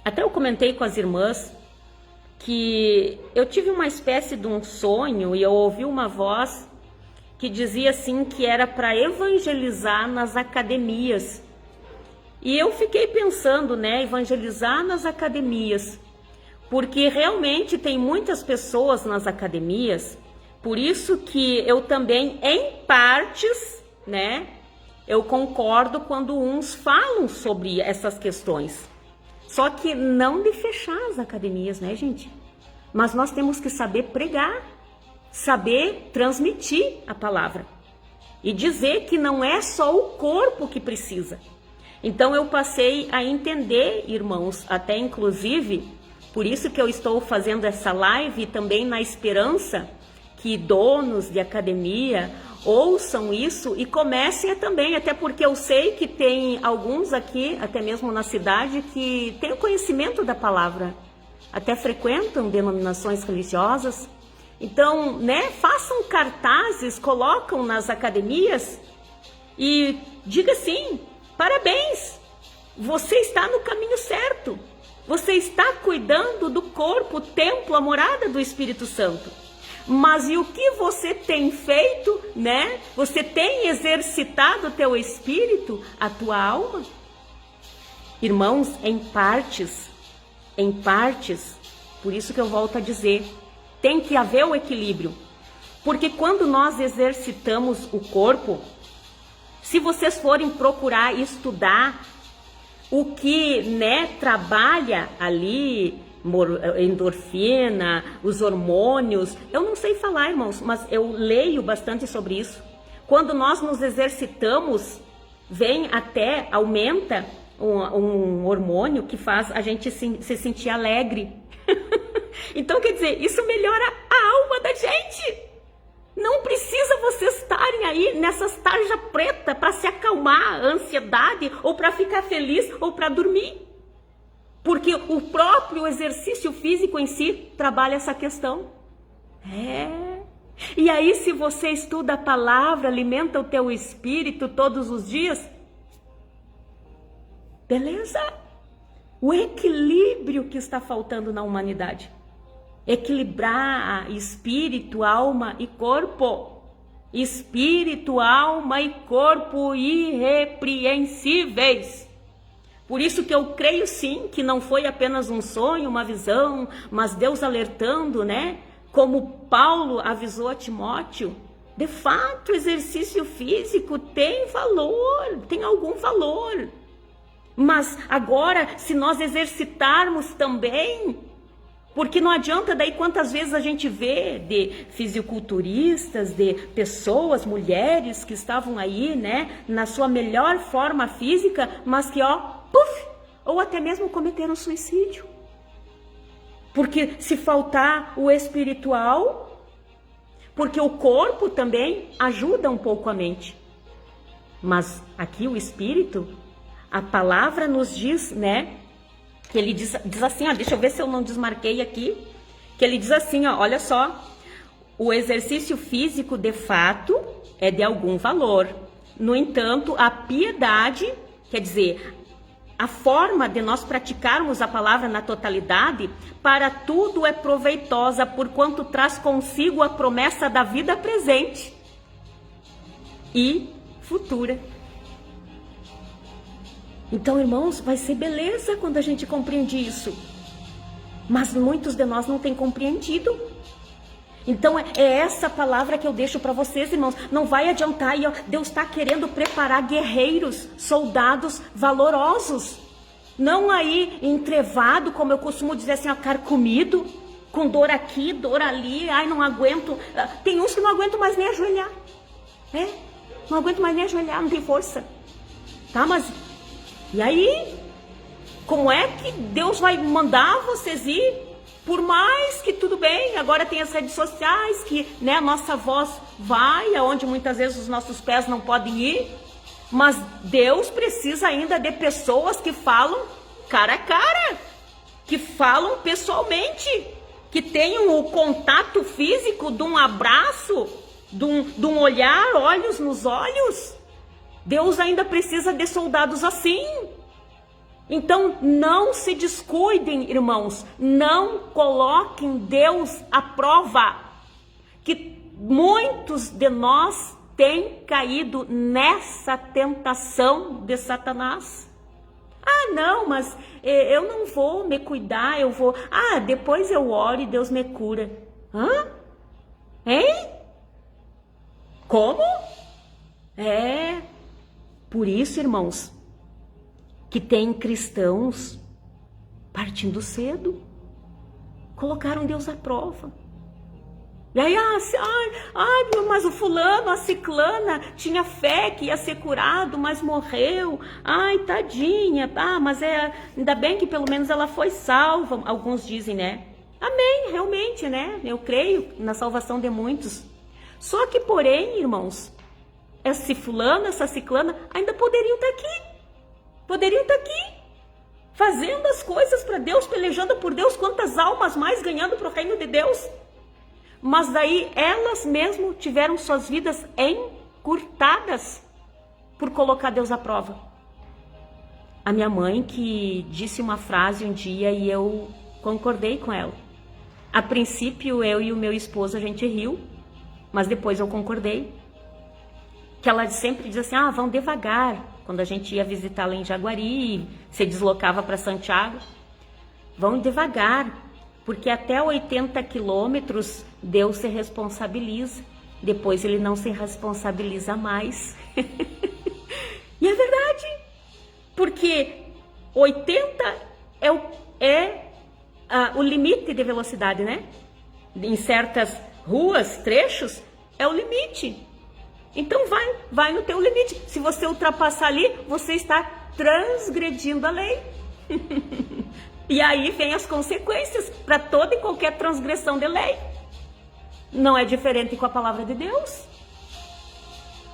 [SPEAKER 1] até eu comentei com as irmãs que eu tive uma espécie de um sonho e eu ouvi uma voz que dizia assim que era para evangelizar nas academias. E eu fiquei pensando, né, evangelizar nas academias, porque realmente tem muitas pessoas nas academias, por isso que eu também, em partes, né, eu concordo quando uns falam sobre essas questões. Só que não de fechar as academias, né, gente? Mas nós temos que saber pregar, saber transmitir a palavra e dizer que não é só o corpo que precisa. Então eu passei a entender, irmãos, até inclusive, por isso que eu estou fazendo essa live também na esperança que donos de academia ouçam isso e comecem a também, até porque eu sei que tem alguns aqui, até mesmo na cidade, que têm o conhecimento da palavra, até frequentam denominações religiosas. Então, né, façam cartazes, colocam nas academias e diga assim: parabéns, você está no caminho certo, você está cuidando do corpo, templo, a morada do Espírito Santo. Mas e o que você tem feito, né? Você tem exercitado o teu espírito, a tua alma? Irmãos, em partes, por isso que eu volto a dizer, tem que haver o equilíbrio. Porque quando nós exercitamos o corpo, se vocês forem procurar estudar o que, né, trabalha ali, endorfina, os hormônios, eu não sei falar, irmãos, mas eu leio bastante sobre isso. Quando nós nos exercitamos, aumenta um hormônio que faz a gente se sentir alegre. Então, quer dizer, isso melhora a alma da gente. Não precisa vocês estarem aí nessas tarjas pretas para se acalmar a ansiedade, ou para ficar feliz, ou para dormir. Porque o próprio exercício físico em si trabalha essa questão. E aí, se você estuda a palavra, alimenta o teu espírito todos os dias, beleza? O equilíbrio que está faltando na humanidade. Equilibrar espírito, alma e corpo. Espírito, alma e corpo irrepreensíveis. Por isso que eu creio sim que não foi apenas um sonho, uma visão, mas Deus alertando, né? Como Paulo avisou a Timóteo. De fato, o exercício físico tem valor, tem algum valor. Mas agora, se nós exercitarmos também, porque não adianta daí quantas vezes a gente vê de fisiculturistas, de pessoas, mulheres que estavam aí, né, na sua melhor forma física, mas que ou até mesmo cometeram suicídio. Porque se faltar o espiritual, porque o corpo também ajuda um pouco a mente. Mas aqui o Espírito, a palavra nos diz, né? Que ele diz assim, ó, deixa eu ver se eu não desmarquei aqui. Que ele diz assim, ó, olha só. O exercício físico, de fato, é de algum valor. No entanto, a piedade, quer dizer, a forma de nós praticarmos a palavra na totalidade, para tudo é proveitosa, porquanto traz consigo a promessa da vida presente e futura. Então, irmãos, vai ser beleza quando a gente compreende isso. Mas muitos de nós não têm compreendido. Então, é essa palavra que eu deixo para vocês, irmãos. Não vai adiantar, e ó, Deus está querendo preparar guerreiros, soldados valorosos. Não aí entrevado, como eu costumo dizer assim, ó, carcomido, com dor aqui, dor ali, ai, não aguento. Tem uns que não aguentam mais nem ajoelhar. Não aguento mais nem ajoelhar, não tem força. Tá, mas e aí? Como é que Deus vai mandar vocês ir? Por mais que tudo bem, agora tem as redes sociais, que, né, a nossa voz vai aonde muitas vezes os nossos pés não podem ir, mas Deus precisa ainda de pessoas que falam cara a cara, que falam pessoalmente, que tenham o contato físico de um abraço, de um olhar, olhos nos olhos. Deus ainda precisa de soldados assim. Então, não se descuidem, irmãos, não coloquem Deus à prova, que muitos de nós têm caído nessa tentação de Satanás. Ah, não, mas eu não vou me cuidar, eu vou... Ah, depois eu oro e Deus me cura. Hã? Hein? Como? Por isso, irmãos, que tem cristãos partindo cedo, colocaram Deus à prova. E aí, mas o fulano, a ciclana, tinha fé que ia ser curado, mas morreu. Ai, tadinha. Mas ainda bem que pelo menos ela foi salva. Alguns dizem, né? Amém, realmente, né? Eu creio na salvação de muitos. Só que, porém, irmãos, esse fulano, essa ciclana, ainda poderiam estar aqui. Poderiam estar aqui, fazendo as coisas para Deus, pelejando por Deus, quantas almas mais ganhando para o reino de Deus. Mas daí elas mesmo tiveram suas vidas encurtadas por colocar Deus à prova. A minha mãe que disse uma frase um dia e eu concordei com ela. A princípio eu e o meu esposo a gente riu, mas depois eu concordei. Que ela sempre diz assim, vão devagar. Quando a gente ia visitá-la em Jaguari, se deslocava para Santiago, vão devagar, porque até 80 quilômetros Deus se responsabiliza, depois ele não se responsabiliza mais. E é verdade, porque 80 é o limite de velocidade, né? Em certas ruas, trechos, é o limite. Então vai no teu limite. Se você ultrapassar ali, você está transgredindo a lei. E aí vem as consequências para toda e qualquer transgressão de lei. Não é diferente com a palavra de Deus.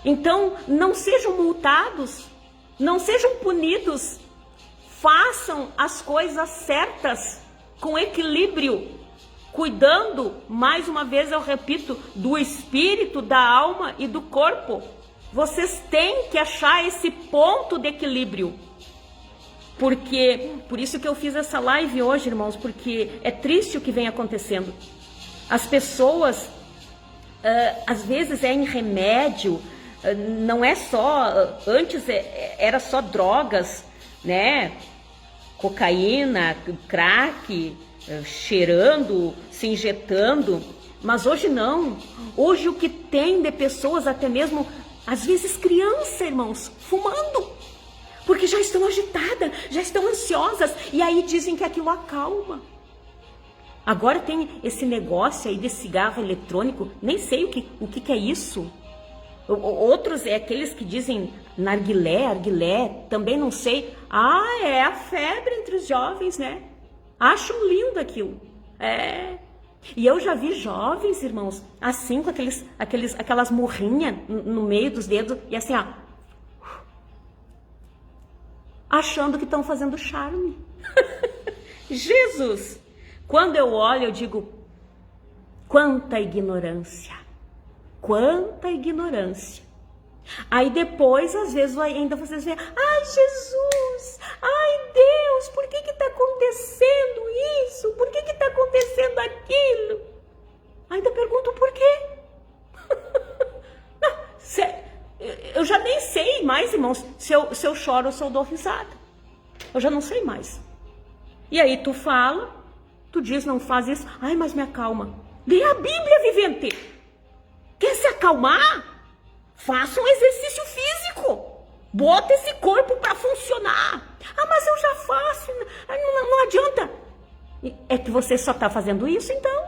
[SPEAKER 1] Então, não sejam multados, não sejam punidos. Façam as coisas certas, com equilíbrio, cuidando, mais uma vez eu repito, do espírito, da alma e do corpo. Vocês têm que achar esse ponto de equilíbrio. Por isso que eu fiz essa live hoje, irmãos, porque é triste o que vem acontecendo. As pessoas, às vezes é em remédio, não é só, antes era só drogas, né? Cocaína, crack, cheirando, se injetando, mas hoje não. Hoje o que tem de pessoas, até mesmo, às vezes crianças, irmãos, fumando, porque já estão agitadas, já estão ansiosas, e aí dizem que aquilo acalma. Agora tem esse negócio aí de cigarro eletrônico, nem sei o que é isso. Outros é aqueles que dizem narguilé, também não sei. É a febre entre os jovens, né? Acham lindo aquilo. E eu já vi jovens, irmãos, assim, com aquelas murrinhas no meio dos dedos, e assim, achando que estão fazendo charme. Jesus, quando eu olho, eu digo, quanta ignorância, quanta ignorância. Aí depois, às vezes, ainda vocês veem, ai Jesus, ai Deus, por que está acontecendo isso? Por que está acontecendo aquilo? Ainda pergunto por quê? Eu já nem sei mais, irmãos, se eu choro ou se eu dou risada. Eu já não sei mais. E aí tu fala, tu diz, não faz isso. Ai, mas me acalma. Lê a Bíblia, vivente. Quer se acalmar? Faça um exercício físico. Bota esse corpo para funcionar. Ah, mas eu já faço. Não adianta. É que você só está fazendo isso, então.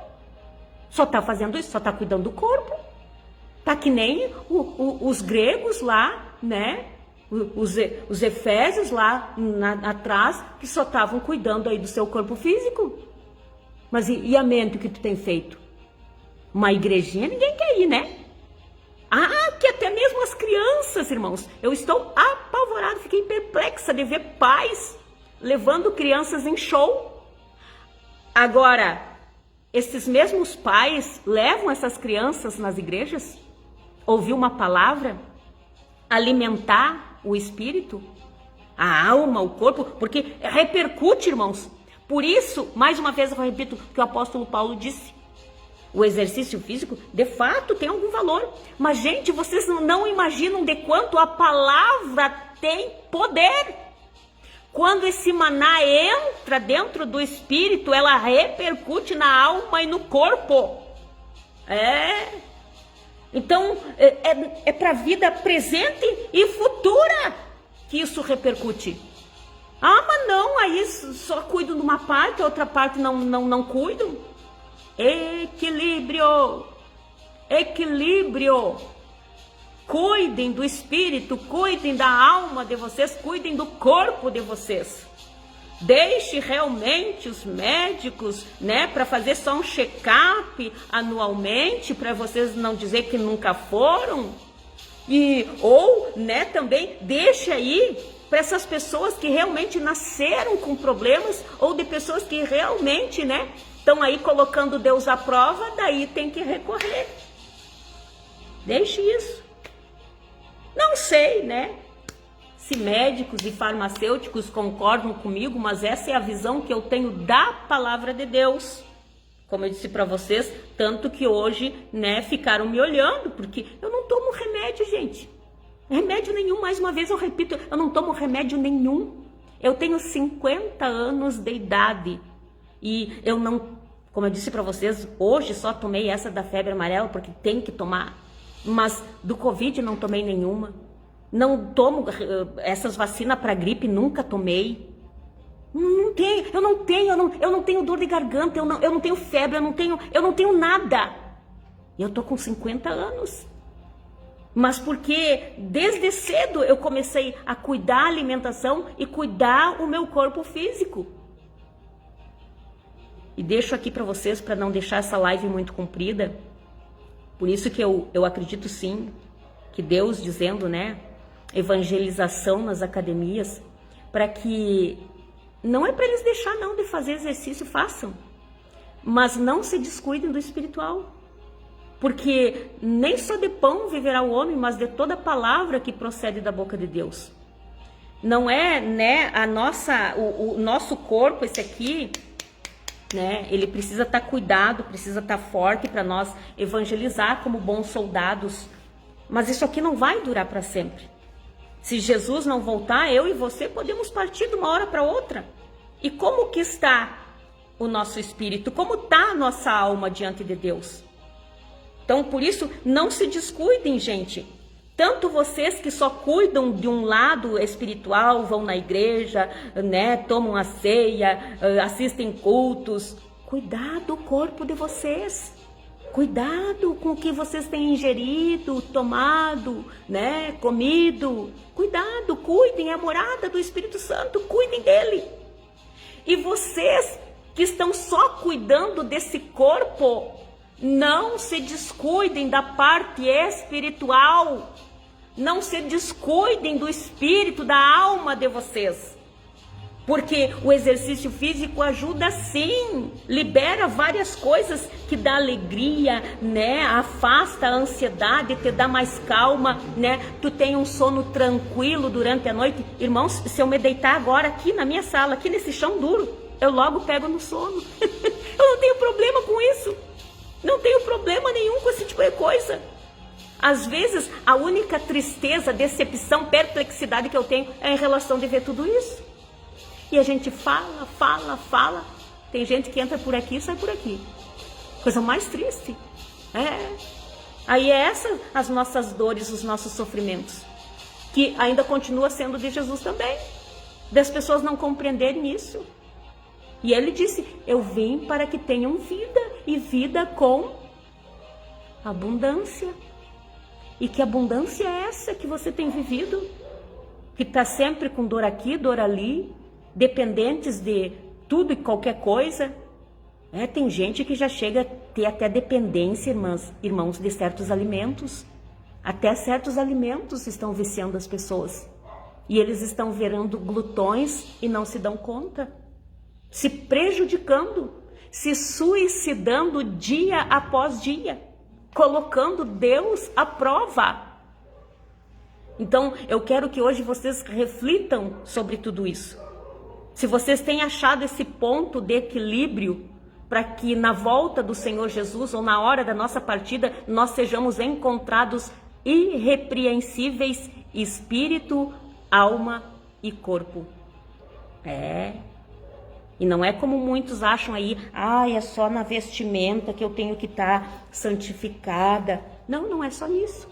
[SPEAKER 1] Só está fazendo isso, só está cuidando do corpo. Tá que nem os gregos lá, né? Os efésios lá atrás, que só estavam cuidando aí do seu corpo físico. Mas e a mente, o que tu tem feito? Uma igrejinha ninguém quer ir, né? Ah, que até mesmo as crianças, irmãos. Eu estou apavorada, fiquei perplexa de ver pais levando crianças em show. Agora, esses mesmos pais levam essas crianças nas igrejas? Ouvir uma palavra? Alimentar o espírito? A alma, o corpo? Porque repercute, irmãos. Por isso, mais uma vez eu repito o que o apóstolo Paulo disse. O exercício físico, de fato, tem algum valor. Mas, gente, vocês não imaginam de quanto a palavra tem poder. Quando esse maná entra dentro do espírito, ela repercute na alma e no corpo. Então, é para a vida presente e futura que isso repercute. Ah, mas não, aí só cuido de uma parte, a outra parte não cuido. Equilíbrio, equilíbrio. Cuidem do espírito, cuidem da alma de vocês, cuidem do corpo de vocês. Deixe realmente os médicos, né, para fazer só um check-up anualmente, para vocês não dizer que nunca foram. Ou, né, também deixe aí para essas pessoas que realmente nasceram com problemas, ou de pessoas que realmente, né, estão aí colocando Deus à prova, daí tem que recorrer. Deixe isso. Não sei, né, se médicos e farmacêuticos concordam comigo, mas essa é a visão que eu tenho da palavra de Deus. Como eu disse para vocês, tanto que hoje, né, ficaram me olhando, porque eu não tomo remédio, gente. Remédio nenhum, mais uma vez eu repito, eu não tomo remédio nenhum. Eu tenho 50 anos de idade e eu não, como eu disse para vocês, hoje só tomei essa da febre amarela porque tem que tomar, mas do Covid não tomei nenhuma. Não tomo essas vacinas para gripe, nunca tomei. Eu não tenho dor de garganta, eu não tenho febre, eu não tenho nada. Eu tô com 50 anos. Mas porque desde cedo eu comecei a cuidar da alimentação e cuidar o meu corpo físico. E deixo aqui para vocês, para não deixar essa live muito comprida. Por isso que eu acredito sim, que Deus dizendo, né, evangelização nas academias, para que não é para eles deixar não de fazer exercício, façam, mas não se descuidem do espiritual, porque nem só de pão viverá o homem, mas de toda palavra que procede da boca de Deus. Não é, né, o nosso corpo, esse aqui, né, ele precisa estar cuidado, precisa estar forte para nós evangelizar como bons soldados, mas isso aqui não vai durar para sempre. Se Jesus não voltar, eu e você podemos partir de uma hora para outra. E como que está o nosso espírito? Como está a nossa alma diante de Deus? Então, por isso, não se descuidem, gente. Tanto vocês que só cuidam de um lado espiritual, vão na igreja, né, tomam a ceia, assistem cultos. Cuidado o corpo de vocês. Cuidado com o que vocês têm ingerido, tomado, né, comido. Cuidado, cuidem, é a morada do Espírito Santo, cuidem dele. E vocês que estão só cuidando desse corpo, não se descuidem da parte espiritual. Não se descuidem do espírito, da alma de vocês. Porque o exercício físico ajuda sim, libera várias coisas que dá alegria, né? Afasta a ansiedade, te dá mais calma, né? Tu tem um sono tranquilo durante a noite. Irmãos, se eu me deitar agora aqui na minha sala, aqui nesse chão duro, eu logo pego no sono. Eu não tenho problema com isso. Não tenho problema nenhum com esse tipo de coisa. Às vezes, a única tristeza, decepção, perplexidade que eu tenho é em relação de ver tudo isso. E a gente fala. Tem gente que entra por aqui e sai por aqui. Coisa mais triste. Aí é essa as nossas dores, os nossos sofrimentos. Que ainda continua sendo de Jesus também. Das pessoas não compreenderem isso. E ele disse, eu vim para que tenham vida. E vida com abundância. E que abundância é essa que você tem vivido? Que está sempre com dor aqui, dor ali. Dependentes de tudo e qualquer coisa. Tem gente que já chega a ter até dependência, irmãos, de certos alimentos. Até certos alimentos estão viciando as pessoas. E eles estão virando glutões e não se dão conta. Se prejudicando, se suicidando dia após dia. Colocando Deus à prova. Então, eu quero que hoje vocês reflitam sobre tudo isso. Se vocês têm achado esse ponto de equilíbrio para que na volta do Senhor Jesus ou na hora da nossa partida nós sejamos encontrados irrepreensíveis, espírito, alma e corpo. E não é como muitos acham aí, é só na vestimenta que eu tenho que estar santificada. Não, não é só nisso.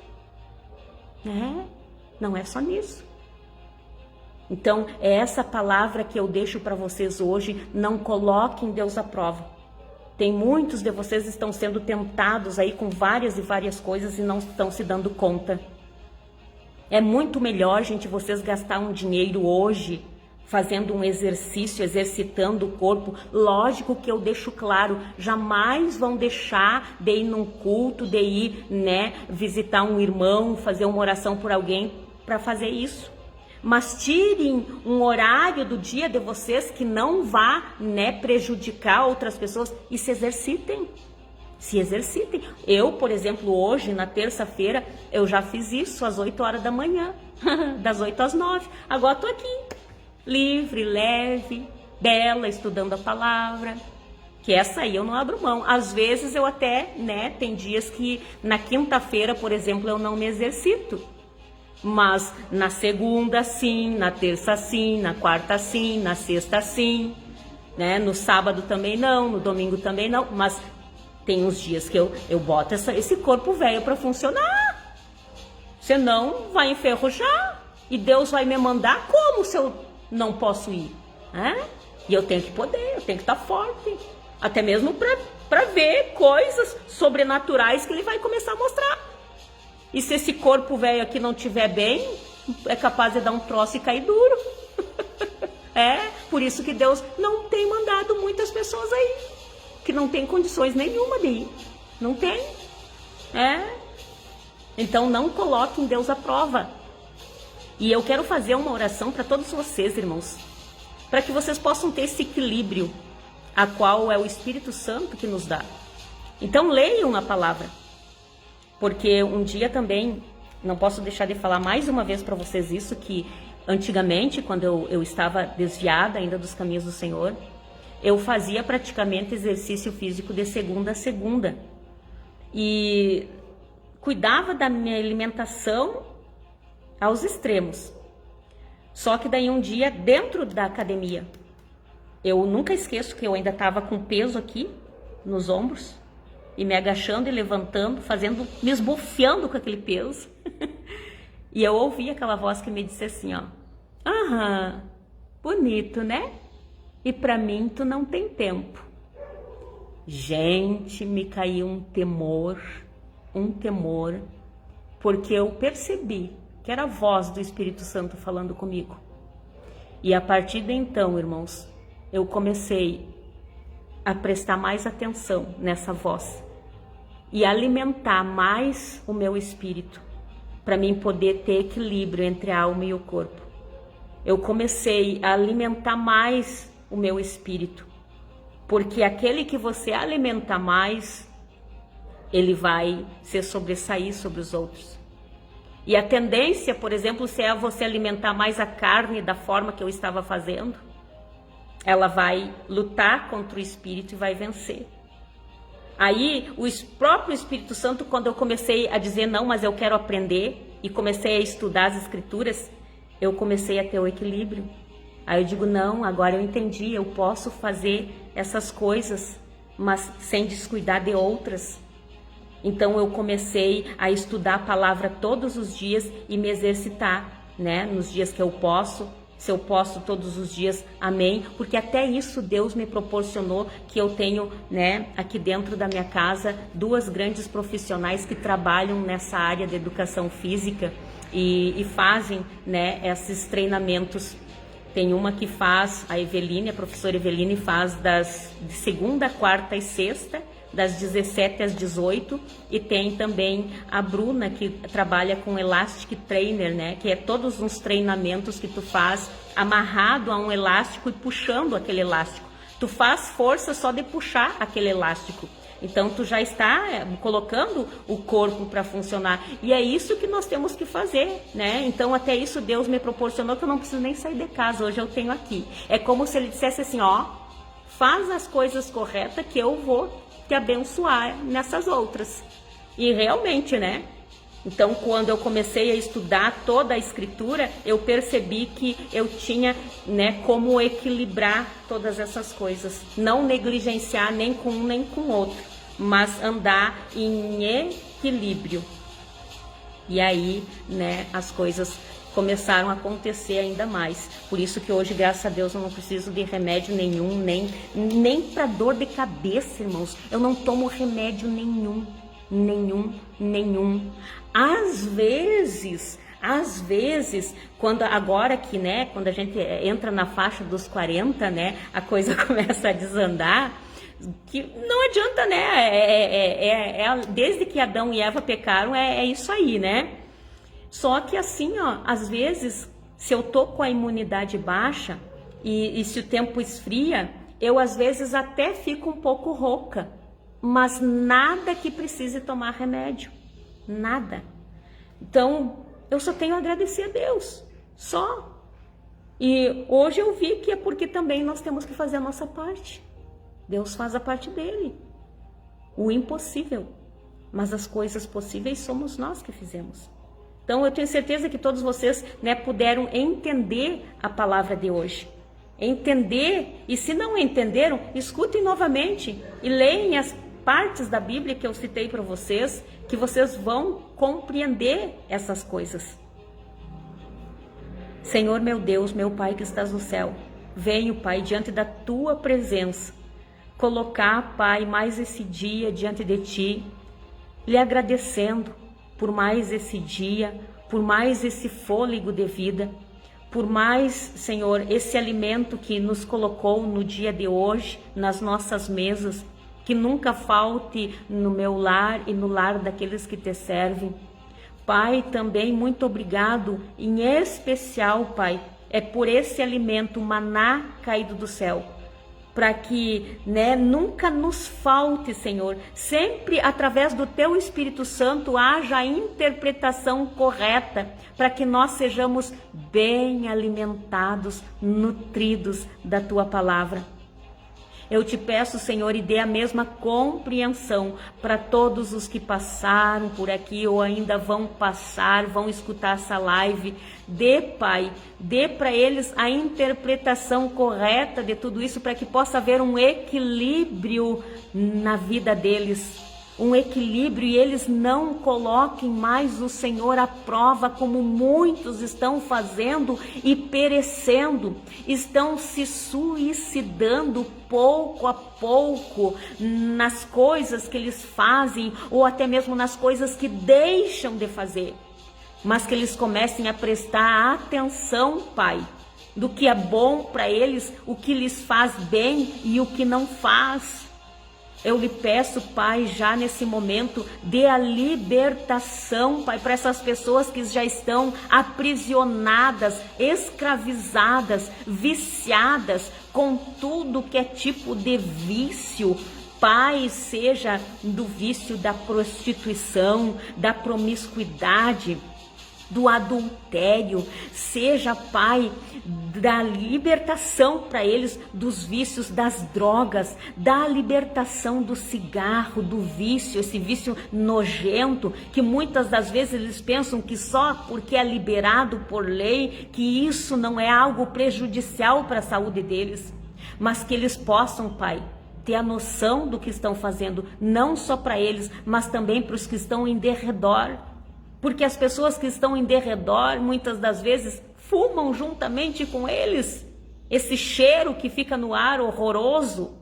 [SPEAKER 1] Não é só nisso. Então, é essa palavra que eu deixo para vocês hoje, não coloquem Deus à prova. Tem muitos de vocês que estão sendo tentados aí com várias e várias coisas e não estão se dando conta. É muito melhor, gente, vocês gastar um dinheiro hoje fazendo um exercício, exercitando o corpo. Lógico que eu deixo claro, jamais vão deixar de ir num culto, de ir, visitar um irmão, fazer uma oração por alguém para fazer isso. Mas tirem um horário do dia de vocês que não vá, prejudicar outras pessoas e se exercitem. Se exercitem. Eu, por exemplo, hoje, na terça-feira, eu já fiz isso às 8 horas da manhã, das 8 às 9. Agora estou aqui, livre, leve, bela, estudando a palavra. Que essa aí eu não abro mão. Às vezes eu até, tem dias que na quinta-feira, por exemplo, eu não me exercito. Mas na segunda sim, na terça sim, na quarta sim, na sexta sim, no sábado também não, no domingo também não, mas tem uns dias que eu boto esse corpo velho para funcionar, senão vai enferrujar e Deus vai me mandar como se eu não posso ir, E eu tenho que poder, eu tenho que estar forte, até mesmo para ver coisas sobrenaturais que ele vai começar a mostrar. E se esse corpo velho aqui não estiver bem, é capaz de dar um troço e cair duro. Por isso que Deus não tem mandado muitas pessoas aí, que não tem condições nenhuma de ir. Não tem. Então não coloquem Deus à prova. E eu quero fazer uma oração para todos vocês, irmãos, para que vocês possam ter esse equilíbrio, a qual é o Espírito Santo que nos dá. Então leiam a palavra. Porque um dia também, não posso deixar de falar mais uma vez para vocês isso, que antigamente, quando eu estava desviada ainda dos caminhos do Senhor, eu fazia praticamente exercício físico de segunda a segunda. E cuidava da minha alimentação aos extremos. Só que daí um dia, dentro da academia, eu nunca esqueço que eu ainda estava com peso aqui nos ombros, e me agachando e levantando, me esbofiando com aquele peso. E eu ouvi aquela voz que me disse assim, bonito, né? E pra mim tu não tem tempo. Gente, me caiu um temor, porque eu percebi que era a voz do Espírito Santo falando comigo. E a partir de então, irmãos, eu comecei a prestar mais atenção nessa voz e alimentar mais o meu espírito, para mim poder ter equilíbrio entre a alma e o corpo. eu comecei a alimentar mais o meu espírito, porque aquele que você alimenta mais, ele vai se sobressair sobre os outros. E a tendência, por exemplo, se é você alimentar mais a carne da forma que eu estava fazendo, ela vai lutar contra o espírito e vai vencer. Aí, o próprio Espírito Santo, quando eu comecei a dizer, não, mas eu quero aprender, e comecei a estudar as Escrituras, eu comecei a ter o equilíbrio. Aí eu digo, não, agora eu entendi, eu posso fazer essas coisas, mas sem descuidar de outras. Então eu comecei a estudar a palavra todos os dias e me exercitar, né? Nos dias que eu posso, se eu posso todos os dias, amém. Porque até isso Deus me proporcionou, que eu tenho, né, aqui dentro da minha casa, 2 grandes profissionais que trabalham nessa área de educação física e fazem, né, esses treinamentos. Tem uma que faz, a Eveline, a professora Eveline, faz de segunda, quarta e sexta, das 17 às 18, e tem também a Bruna, que trabalha com Elastic Trainer, né, que é todos uns treinamentos que tu faz amarrado a um elástico e puxando aquele elástico. Tu faz força só de puxar aquele elástico. Então tu já está colocando o corpo para funcionar. E é isso que nós temos que fazer, né? Então até isso Deus me proporcionou, que eu não preciso nem sair de casa, hoje eu tenho aqui. É como se ele dissesse assim, ó, faz as coisas corretas que eu vou te abençoar nessas outras. E realmente, né? Então, quando eu comecei a estudar toda a Escritura, eu percebi que eu tinha, né, como equilibrar todas essas coisas. Não negligenciar nem com um nem com o outro, mas andar em equilíbrio. E aí, né, as coisas começaram a acontecer ainda mais. Por isso que hoje, graças a Deus, eu não preciso de remédio nenhum, nem para dor de cabeça, irmãos. Eu não tomo remédio nenhum. Às vezes, quando agora que, né, quando a gente entra na faixa dos 40, né, a coisa começa a desandar, que não adianta, né, desde que Adão e Eva pecaram, é isso aí, né? Só que assim, ó, às vezes, se eu tô com a imunidade baixa e se o tempo esfria, eu às vezes até fico um pouco rouca, mas nada que precise tomar remédio, nada. Então, eu só tenho a agradecer a Deus, só. E hoje eu vi que é porque também nós temos que fazer a nossa parte. Deus faz a parte dele, o impossível, mas as coisas possíveis somos nós que fizemos. Então eu tenho certeza que todos vocês, né, puderam entender a palavra de hoje. Entender, e se não entenderam, escutem novamente e leiam as partes da Bíblia que eu citei para vocês, que vocês vão compreender essas coisas. Senhor meu Deus, meu Pai que estás no céu, venho, Pai, diante da tua presença, colocar, Pai, mais esse dia diante de ti, lhe agradecendo por mais esse dia, por mais esse fôlego de vida, por mais, Senhor, esse alimento que nos colocou no dia de hoje, nas nossas mesas, que nunca falte no meu lar e no lar daqueles que te servem. Pai, também muito obrigado, em especial, Pai, é por esse alimento, maná caído do céu, para que, né, nunca nos falte, Senhor, sempre através do Teu Espírito Santo haja a interpretação correta, para que nós sejamos bem alimentados, nutridos da Tua palavra. Eu te peço, Senhor, e dê a mesma compreensão para todos os que passaram por aqui ou ainda vão passar, vão escutar essa live. Dê, Pai, dê para eles a interpretação correta de tudo isso, para que possa haver um equilíbrio na vida deles. Um equilíbrio, e eles não coloquem mais o Senhor à prova, como muitos estão fazendo e perecendo, estão se suicidando pouco a pouco nas coisas que eles fazem, ou até mesmo nas coisas que deixam de fazer, mas que eles comecem a prestar atenção, Pai, do que é bom para eles, o que lhes faz bem e o que não faz. Eu lhe peço, Pai, já nesse momento, dê a libertação, Pai, para essas pessoas que já estão aprisionadas, escravizadas, viciadas com tudo que é tipo de vício. Pai, seja do vício da prostituição, da promiscuidade, do adultério, seja, Pai, da libertação para eles dos vícios das drogas, da libertação do cigarro, do vício, esse vício nojento, que muitas das vezes eles pensam que só porque é liberado por lei, que isso não é algo prejudicial para a saúde deles, mas que eles possam, Pai, ter a noção do que estão fazendo, não só para eles, mas também para os que estão em derredor. Porque as pessoas que estão em derredor, muitas das vezes, fumam juntamente com eles. Esse cheiro que fica no ar horroroso.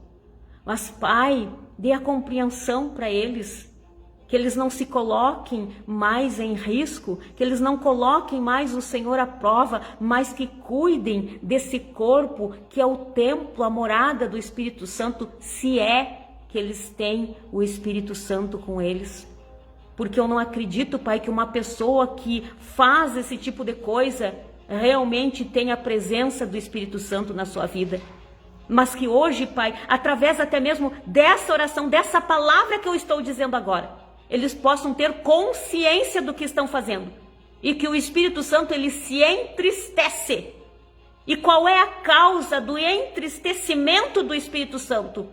[SPEAKER 1] Mas, Pai, dê a compreensão para eles. Que eles não se coloquem mais em risco. Que eles não coloquem mais o Senhor à prova. Mas que cuidem desse corpo que é o templo, a morada do Espírito Santo. Se é que eles têm o Espírito Santo com eles. Porque eu não acredito, Pai, que uma pessoa que faz esse tipo de coisa realmente tenha a presença do Espírito Santo na sua vida. Mas que hoje, Pai, através até mesmo dessa oração, dessa palavra que eu estou dizendo agora, eles possam ter consciência do que estão fazendo. E que o Espírito Santo, ele se entristece. E qual é a causa do entristecimento do Espírito Santo?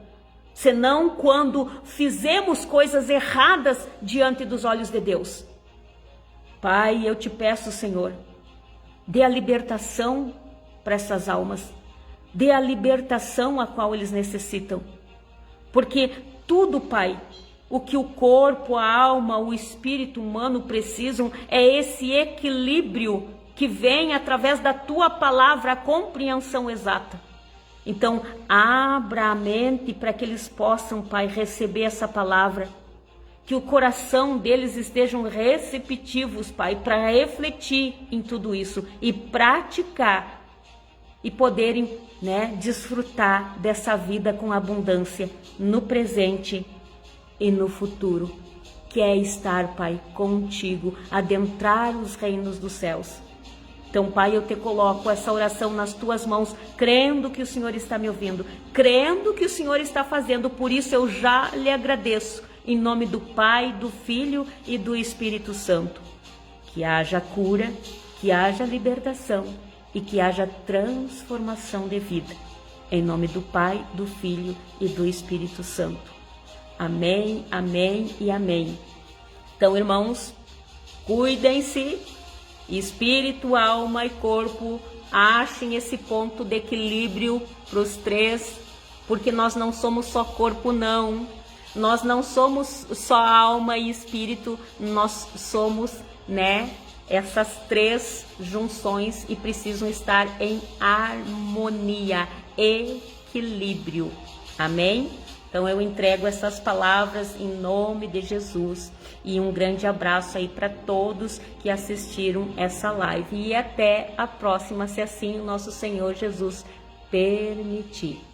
[SPEAKER 1] Senão quando fizemos coisas erradas diante dos olhos de Deus. Pai, eu te peço, Senhor, dê a libertação para essas almas, dê a libertação a qual eles necessitam. Porque tudo, Pai, o que o corpo, a alma, o espírito humano precisam é esse equilíbrio que vem através da tua palavra, a compreensão exata. Então, abra a mente para que eles possam, Pai, receber essa palavra. Que o coração deles estejam receptivos, Pai, para refletir em tudo isso e praticar e poderem, desfrutar dessa vida com abundância no presente e no futuro, que é estar, Pai, contigo, adentrar os reinos dos céus. Então, Pai, eu te coloco essa oração nas tuas mãos, crendo que o Senhor está me ouvindo, crendo que o Senhor está fazendo, por isso eu já lhe agradeço, em nome do Pai, do Filho e do Espírito Santo. Que haja cura, que haja libertação e que haja transformação de vida. Em nome do Pai, do Filho e do Espírito Santo. Amém, amém e amém. Então, irmãos, cuidem-se. Espírito, alma e corpo, achem esse ponto de equilíbrio para os três, porque nós não somos só corpo, não. Nós não somos só alma e espírito, nós somos, essas três junções e precisam estar em harmonia, equilíbrio. Amém? Então eu entrego essas palavras em nome de Jesus e um grande abraço aí para todos que assistiram essa live e até a próxima, se assim o nosso Senhor Jesus permitir.